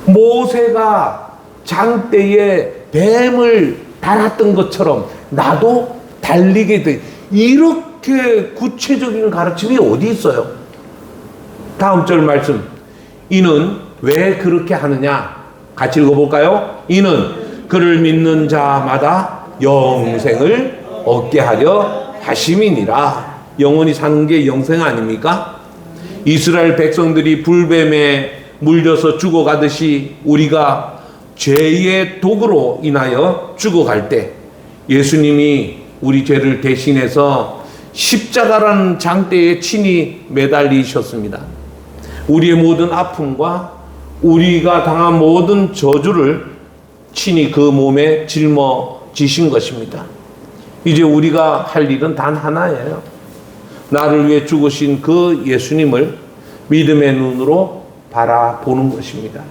모세가 장대에 뱀을 달았던 것처럼 나도 달리게 돼. 이렇게 구체적인 가르침이 어디 있어요? 다음 절 말씀. 이는 왜 그렇게 하느냐? 같이 읽어볼까요? 이는 그를 믿는 자마다 영생을 얻게 하려 하심이니라. 영원히 사는 게 영생 아닙니까? 이스라엘 백성들이 불뱀에 물려서 죽어가듯이 우리가 죄의 독으로 인하여 죽어갈 때 예수님이 우리 죄를 대신해서 십자가라는 장대에 친히 매달리셨습니다. 우리의 모든 아픔과 우리가 당한 모든 저주를 친히 그 몸에 짊어지신 것입니다. 이제 우리가 할 일은 단 하나예요. 나를 위해 죽으신 그 예수님을 믿음의 눈으로 바라보는 것입니다.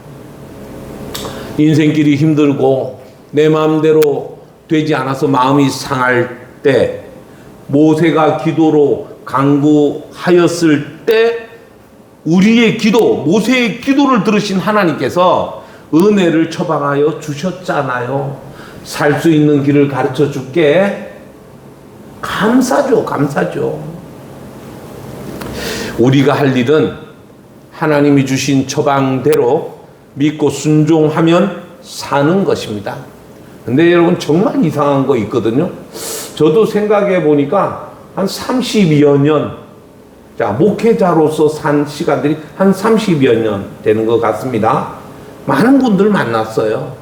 인생길이 힘들고 내 마음대로 되지 않아서 마음이 상할 때, 모세가 기도로 간구하였을 때 우리의 기도, 모세의 기도를 들으신 하나님께서 은혜를 처방하여 주셨잖아요. 살 수 있는 길을 가르쳐 줄게. 감사죠, 감사죠. 우리가 할 일은 하나님이 주신 처방대로 믿고 순종하면 사는 것입니다. 근데 여러분 정말 이상한 거 있거든요. 저도 생각해 보니까 한 30여 년, 자, 목회자로서 산 시간들이 한 30여 년 되는 것 같습니다. 많은 분들 만났어요.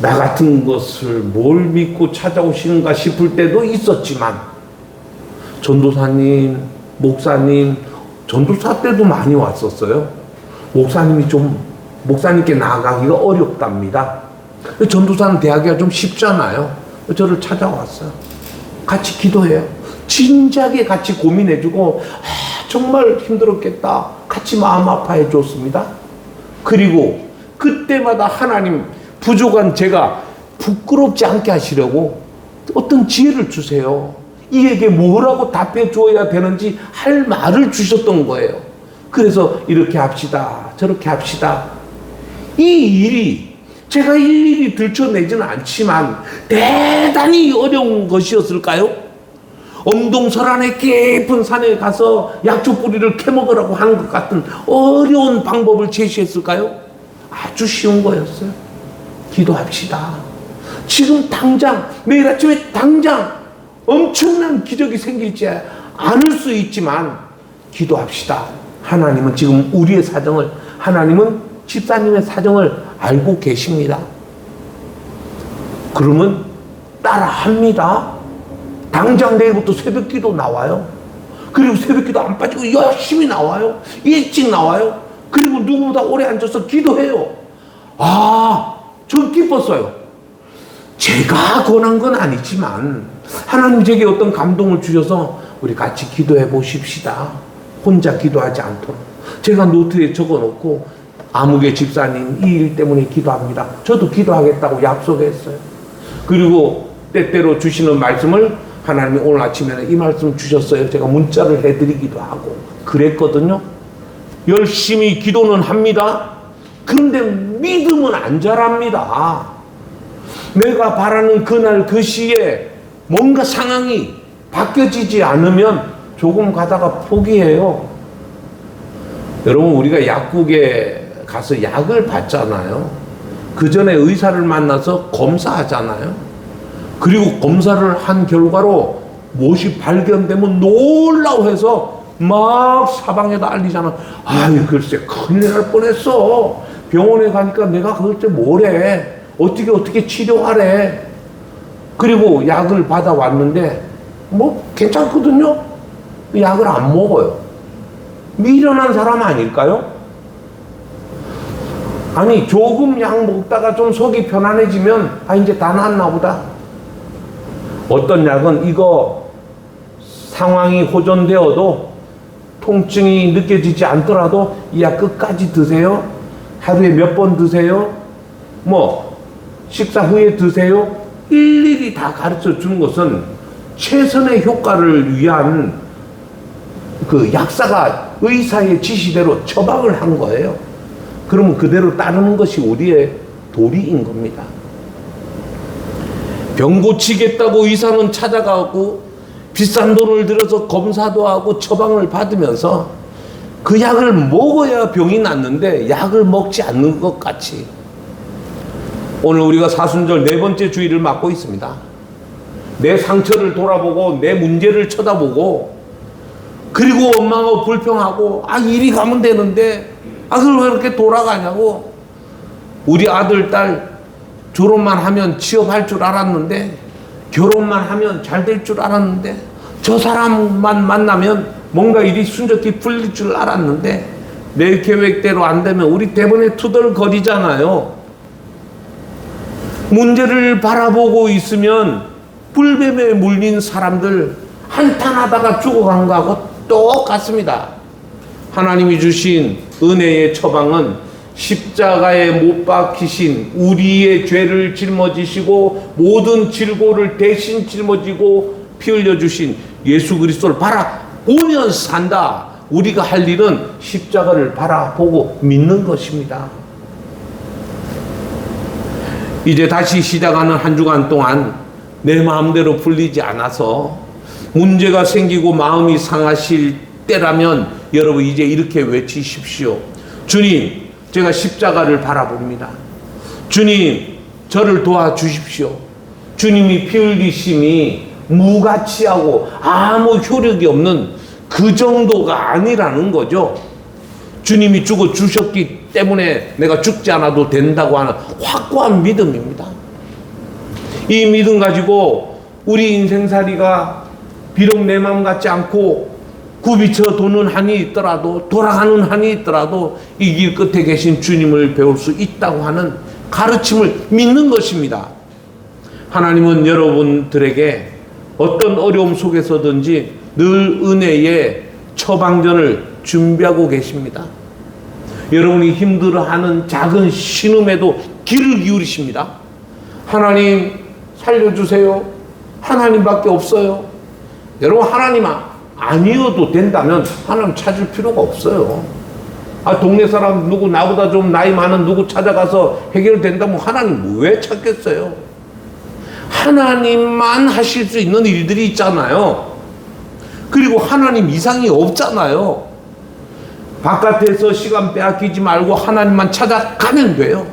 나 같은 것을 뭘 믿고 찾아오시는가 싶을 때도 있었지만, 전도사님, 목사님, 전도사 때도 많이 왔었어요. 목사님께 나아가기가 어렵답니다. 전도사는 대하기가 좀 쉽잖아요. 저를 찾아왔어요. 같이 기도해요. 진지하게 같이 고민해주고, 정말 힘들었겠다. 같이 마음 아파해 줬습니다. 그리고 그때마다 하나님, 부족한 제가 부끄럽지 않게 하시려고 어떤 지혜를 주세요. 이에게 뭐라고 답해 줘야 되는지 할 말을 주셨던 거예요. 그래서 이렇게 합시다, 저렇게 합시다. 이 일이 제가 일일이 들춰내지는 않지만 대단히 어려운 것이었을까요? 엄동설안의 깊은 산에 가서 약초 뿌리를 캐먹으라고 하는 것 같은 어려운 방법을 제시했을까요? 아주 쉬운 거였어요. 기도합시다. 지금 당장, 내일 아침에 당장 엄청난 기적이 생길지 않을 수 있지만 기도합시다. 하나님은 지금 우리의 사정을, 하나님은 집사님의 사정을 알고 계십니다. 그러면 따라합니다. 당장 내일부터 새벽기도 나와요. 그리고 새벽기도 안 빠지고 열심히 나와요. 일찍 나와요. 그리고 누구보다 오래 앉아서 기도해요. 전 기뻤어요. 제가 권한 건 아니지만 하나님 제게 어떤 감동을 주셔서 우리 같이 기도해 보십시다. 혼자 기도하지 않도록. 제가 노트에 적어놓고 아무개 집사님 이 일 때문에 기도합니다. 저도 기도하겠다고 약속했어요. 그리고 때때로 주시는 말씀을 하나님이 오늘 아침에는 이 말씀 주셨어요. 제가 문자를 해드리기도 하고 그랬거든요. 열심히 기도는 합니다. 그런데 믿음은 안 자랍니다. 내가 바라는 그날 그 시에 뭔가 상황이 바뀌어지지 않으면 조금 가다가 포기해요. 여러분, 우리가 약국에 가서 약을 받잖아요. 그 전에 의사를 만나서 검사하잖아요. 그리고 검사를 한 결과로 무엇이 발견되면 놀라워해서 막 사방에다 알리잖아. 아유, 글쎄 큰일 날 뻔했어. 병원에 가니까 내가 그때 뭐래, 어떻게 치료하래. 그리고 약을 받아왔는데 뭐 괜찮거든요. 약을 안 먹어요. 미련한 사람 아닐까요? 아니, 조금 약 먹다가 좀 속이 편안해지면 이제 다 낫나 보다. 어떤 약은 이거 상황이 호전되어도 통증이 느껴지지 않더라도 이 약 끝까지 드세요. 하루에 몇 번 드세요. 뭐 식사 후에 드세요. 일일이 다 가르쳐 주는 것은 최선의 효과를 위한 그 약사가 의사의 지시대로 처방을 한 거예요. 그러면 그대로 따르는 것이 우리의 도리인 겁니다. 병 고치겠다고 의사는 찾아가고 비싼 돈을 들여서 검사도 하고 처방을 받으면서 그 약을 먹어야 병이 낫는데 약을 먹지 않는 것 같이 오늘 우리가 사순절 4번째 주일을 맞고 있습니다. 내 상처를 돌아보고 내 문제를 쳐다보고 그리고 원망하고 불평하고 이리 가면 되는데 그걸 왜 이렇게 돌아가냐고. 우리 아들 딸 졸업만 하면 취업할 줄 알았는데 결혼만 하면 잘 될 줄 알았는데 저 사람만 만나면 뭔가 일이 순적히 풀릴 줄 알았는데 내 계획대로 안 되면 우리 대번에 투덜거리잖아요. 문제를 바라보고 있으면 불뱀에 물린 사람들 한탄하다가 죽어간 거하고 똑같습니다. 하나님이 주신 은혜의 처방은 십자가에 못 박히신 우리의 죄를 짊어지시고 모든 질고를 대신 짊어지고 피 흘려 주신 예수 그리스도를 바라보면 산다. 우리가 할 일은 십자가를 바라보고 믿는 것입니다. 이제 다시 시작하는 한 주간 동안 내 마음대로 풀리지 않아서 문제가 생기고 마음이 상하실 때라면 여러분 이제 이렇게 외치십시오. 주님, 제가 십자가를 바라봅니다. 주님, 저를 도와주십시오. 주님이 피 흘리심이 무가치하고 아무 효력이 없는 그 정도가 아니라는 거죠. 주님이 죽어 주셨기 때문에 내가 죽지 않아도 된다고 하는 확고한 믿음입니다. 이 믿음 가지고 우리 인생살이가 비록 내 마음 같지 않고 굽이쳐 도는 한이 있더라도 돌아가는 한이 있더라도 이 길 끝에 계신 주님을 배울 수 있다고 하는 가르침을 믿는 것입니다. 하나님은 여러분들에게 어떤 어려움 속에서든지 늘 은혜의 처방전을 준비하고 계십니다. 여러분이 힘들어하는 작은 신음에도 귀를 기울이십니다. 하나님 살려주세요. 하나님밖에 없어요. 여러분 하나님 아니어도 된다면 하나님 찾을 필요가 없어요. 동네 사람 누구 나보다 좀 나이 많은 누구 찾아가서 해결된다면 하나님 왜 찾겠어요? 하나님만 하실 수 있는 일들이 있잖아요. 그리고 하나님 이상이 없잖아요. 바깥에서 시간 빼앗기지 말고 하나님만 찾아가면 돼요.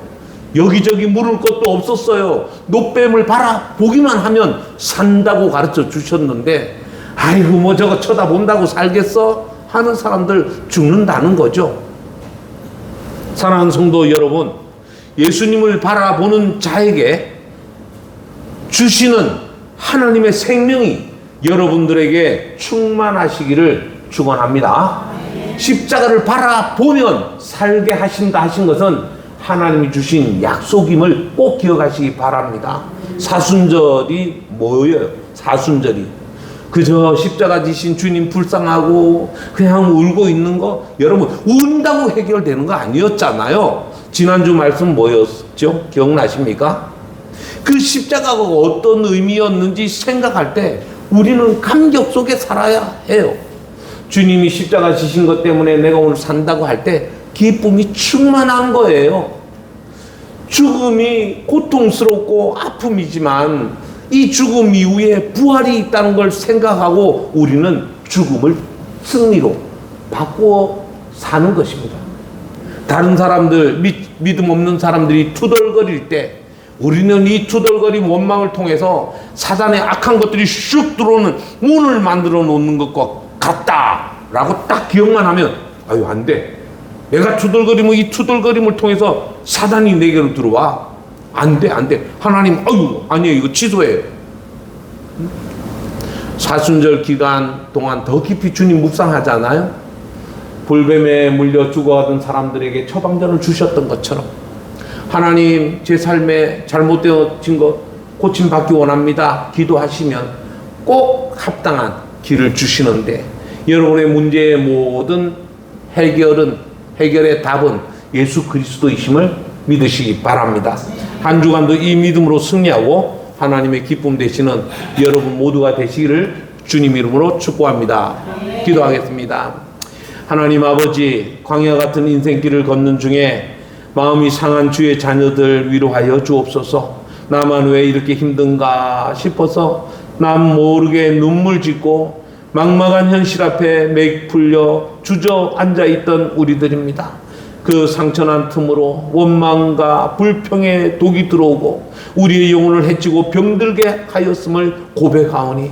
여기저기 물을 것도 없었어요. 노뱀을 바라보기만 하면 산다고 가르쳐 주셨는데 아이고 뭐 저거 쳐다본다고 살겠어? 하는 사람들 죽는다는 거죠. 사랑하는 성도 여러분, 예수님을 바라보는 자에게 주시는 하나님의 생명이 여러분들에게 충만하시기를 축원합니다. 십자가를 바라보면 살게 하신다 하신 것은 하나님이 주신 약속임을 꼭 기억하시기 바랍니다. 사순절이 뭐예요? 사순절이 그저 십자가 지신 주님 불쌍하고 그냥 울고 있는 거, 여러분 운다고 해결되는 거 아니었잖아요. 지난주 말씀 뭐였죠? 기억나십니까? 그 십자가가 어떤 의미였는지 생각할 때 우리는 감격 속에 살아야 해요. 주님이 십자가 지신 것 때문에 내가 오늘 산다고 할 때 기쁨이 충만한 거예요. 죽음이 고통스럽고 아픔이지만 이 죽음 이후에 부활이 있다는 걸 생각하고 우리는 죽음을 승리로 바꾸어 사는 것입니다. 다른 사람들, 믿음 없는 사람들이 투덜거릴 때 우리는 이 투덜거림 원망을 통해서 사단의 악한 것들이 슉 들어오는 문을 만들어 놓는 것과 같다라고 딱 기억만 하면 안 돼. 내가 투덜거리면 이 투덜거림을 통해서 사단이 내게로 들어와. 안 돼. 하나님, 아니에요. 이거 취소해요. 사순절 기간 동안 더 깊이 주님 묵상하잖아요. 불뱀에 물려 죽어가던 사람들에게 처방전을 주셨던 것처럼 하나님, 제 삶에 잘못되어진 것 고침받기 원합니다. 기도하시면 꼭 합당한 길을 주시는데 여러분의 문제의 모든 해결의 답은 예수 그리스도이심을 믿으시기 바랍니다. 한 주간도 이 믿음으로 승리하고 하나님의 기쁨 되시는 여러분 모두가 되시기를 주님 이름으로 축복합니다. 기도하겠습니다. 하나님 아버지, 광야 같은 인생길을 걷는 중에 마음이 상한 주의 자녀들 위로하여 주옵소서. 나만 왜 이렇게 힘든가 싶어서 남 모르게 눈물 짓고 막막한 현실 앞에 맥 풀려 주저앉아 있던 우리들입니다. 그 상처난 틈으로 원망과 불평의 독이 들어오고 우리의 영혼을 해치고 병들게 하였음을 고백하오니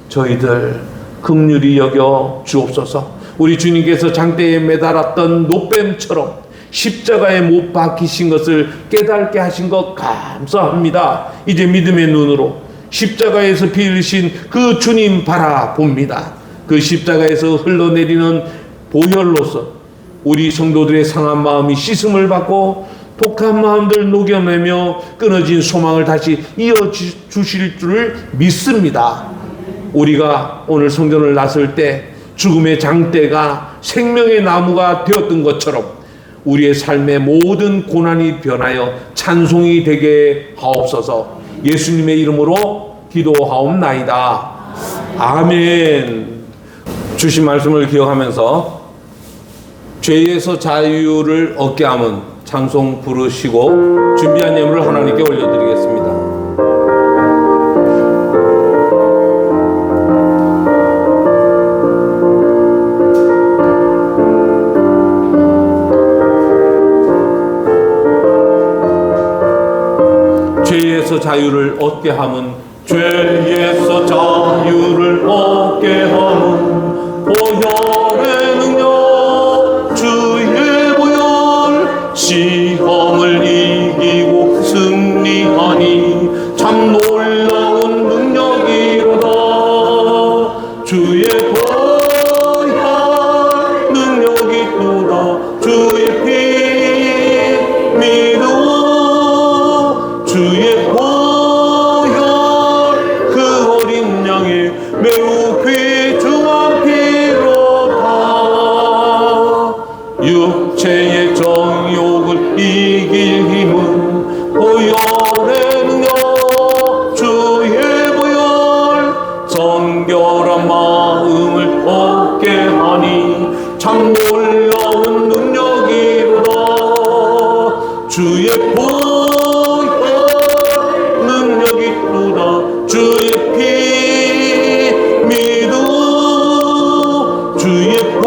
저희들 긍휼히 여겨 주옵소서. 우리 주님께서 장대에 매달았던 노뱀처럼 십자가에 못 박히신 것을 깨닫게 하신 것 감사합니다. 이제 믿음의 눈으로 십자가에서 피 흘리신 그 주님 바라봅니다. 그 십자가에서 흘러내리는 보혈로서 우리 성도들의 상한 마음이 씻음을 받고 독한 마음들 녹여내며 끊어진 소망을 다시 이어주실 줄을 믿습니다. 우리가 오늘 성전을 나설 때 죽음의 장대가 생명의 나무가 되었던 것처럼 우리의 삶의 모든 고난이 변하여 찬송이 되게 하옵소서. 예수님의 이름으로 기도하옵나이다. 아멘. 주신 말씀을 기억하면서 죄에서 자유를 얻게 함은 찬송 부르시고 준비한 예물을 하나님께 올려드리겠습니다. 죄에서 자유를 얻게 함은 죄에서 자유를 얻게 함은 보혈의 능력 주의 보혈 시험을 이기고 승리하니 참 놀라운 능력이로다. 주의 보혈 능력이 있도다. 주의 피 믿어 주의 보혈 그 어린 양의 매우 귀중한 피로다. 육체의 정욕을 이길 힘은 보혈의 능력 주의 보혈 정결한 마음을 얻게 하니 참 놀라운 능력이로다. 주의 보혈 능력이 있도다. 주의 피 믿어 주의 보혈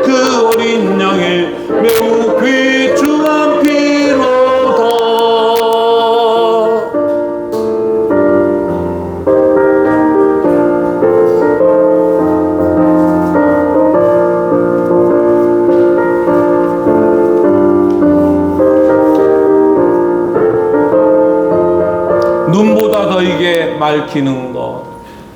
그 어린 양의 매우 귀중한 피로다. 눈보다 더이게 맑히는 것,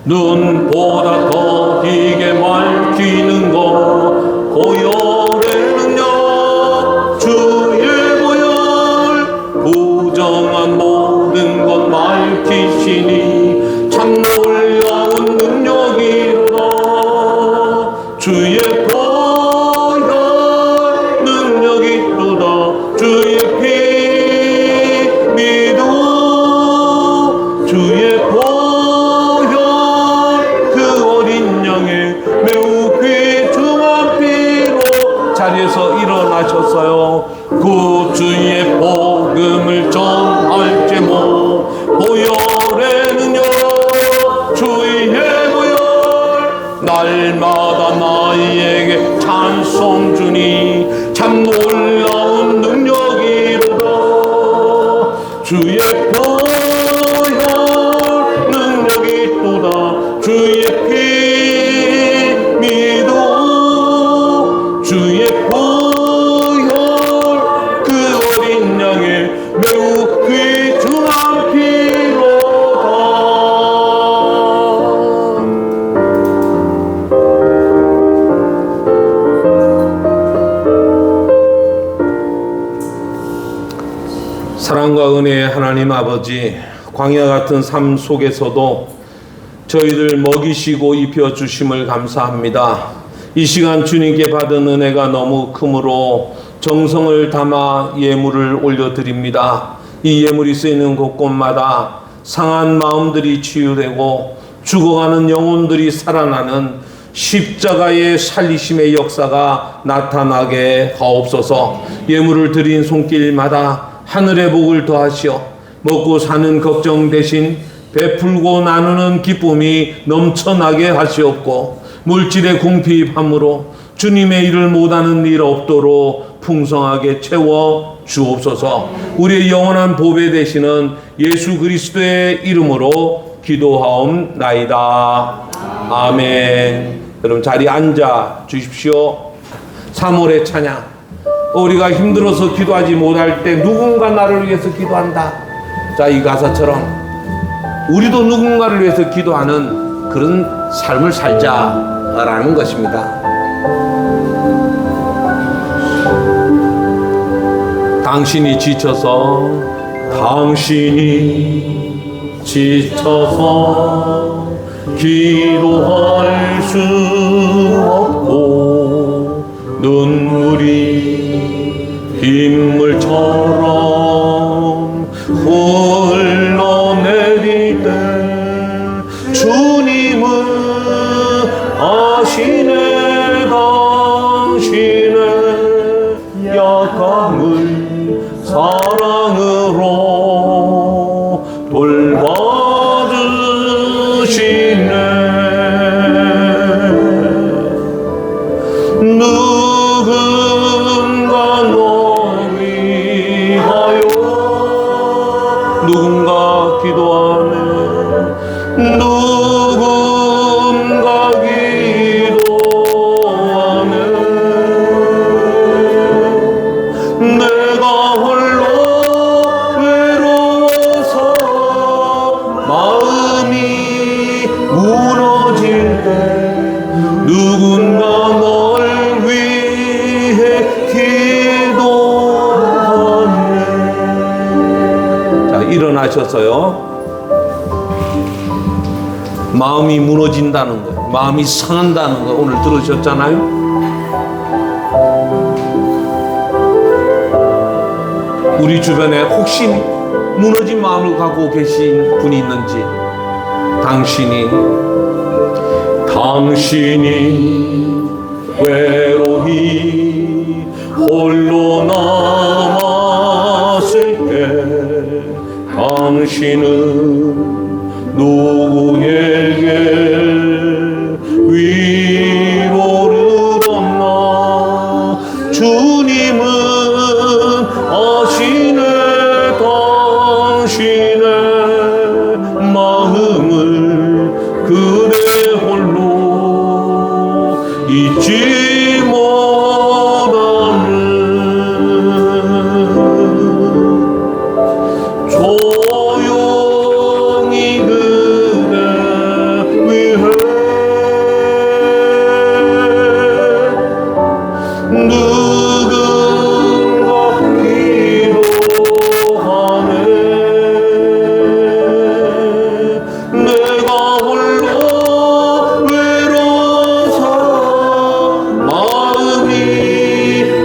눈보다 더이게 맑히는 것, 보혈의 능력 주의 보혈 부정한 모든 것 맑히시니 참 놀라운 능력이로다. 주의 보혈 능력이 있도다. 주의 피 믿어 주의 보혈 그 어린 양의 매우 귀중한 피로 자리에서 일어나셨어요. 구주의 복음을 전할지모 보혈의 능력 주의 보혈 날마다 나에게 찬송 주니 참 놀라운 능력이로다. 주의 보혈 능력이 있도다. 주의 피 믿어 주의 보혈 그 어린 양의 매우 귀중한 피로다. 사랑과 은혜의 하나님 아버지, 광야 같은 삶 속에서도 저희들 먹이시고 입혀주심을 감사합니다. 이 시간 주님께 받은 은혜가 너무 크므로 정성을 담아 예물을 올려드립니다. 이 예물이 쓰이는 곳곳마다 상한 마음들이 치유되고 죽어가는 영혼들이 살아나는 십자가의 살리심의 역사가 나타나게 하옵소서. 예물을 드린 손길마다 하늘의 복을 더하시어 먹고 사는 걱정 대신 베풀고 나누는 기쁨이 넘쳐나게 하시옵고 물질의 궁핍함으로 주님의 일을 못하는 일 없도록 풍성하게 채워 주옵소서. 우리의 영원한 보배 되시는 예수 그리스도의 이름으로 기도하옵나이다. 아멘. 여러분 자리에 앉아 주십시오. 3월의 찬양. 우리가 힘들어서 기도하지 못할 때 누군가 나를 위해서 기도한다. 자, 이 가사처럼 우리도 누군가를 위해서 기도하는 그런 삶을 살자라는 것입니다. 당신이 지쳐서 기도할 수 없고 눈물이 빗물처럼 흘러내릴 때 주님은 아시네 당신의 약함을 사랑으로 돌봐주시네. 누군가 너 위하여 누군가 기도하네. 누군가 기도하네. 내가 홀로 외로워서 마음이 무너질 때 누군가 널 위해 기도하네. 자, 일어나셨어요. 마음이 무너진다는 거, 마음이 상한다는 거 오늘 들으셨잖아요. 우리 주변에 혹시 무너진 마음을 갖고 계신 분이 있는지, 당신이 외로이 홀로 남았을 때 당신은 누구에게 위로를 얻나. 주님은 아시네 당신의 마음을 그대 홀로 잊지 못하는 조용히 그대 위해 누군가 기도하네. 내가 홀로 외로워서 마음이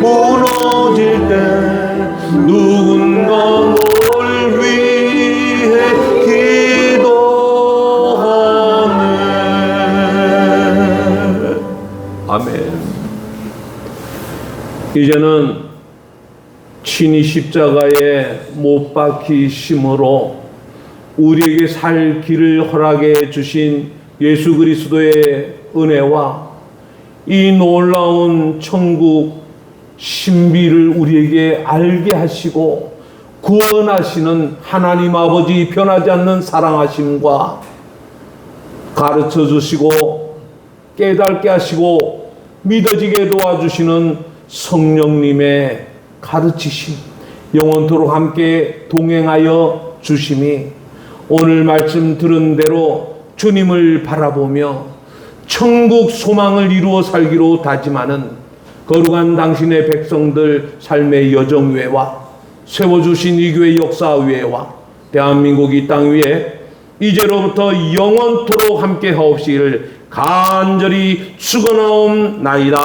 무너질 때 누군가 널 위해 기도하네. 아멘. 이제는 친히 십자가에 못 박히심으로 우리에게 살 길을 허락해 주신 예수 그리스도의 은혜와 이 놀라운 천국 신비를 우리에게 알게 하시고 구원하시는 하나님 아버지 변하지 않는 사랑하심과 가르쳐 주시고 깨닫게 하시고 믿어지게 도와주시는 성령님의 가르치심, 영원토록 함께 동행하여 주심이 오늘 말씀 들은 대로 주님을 바라보며 천국 소망을 이루어 살기로 다짐하는 거룩한 당신의 백성들 삶의 여정 위에와 세워주신 이 교회 역사 위에와 대한민국 이 땅 위에 이제로부터 영원토록 함께 하옵시기를 간절히 축원하옵나이다.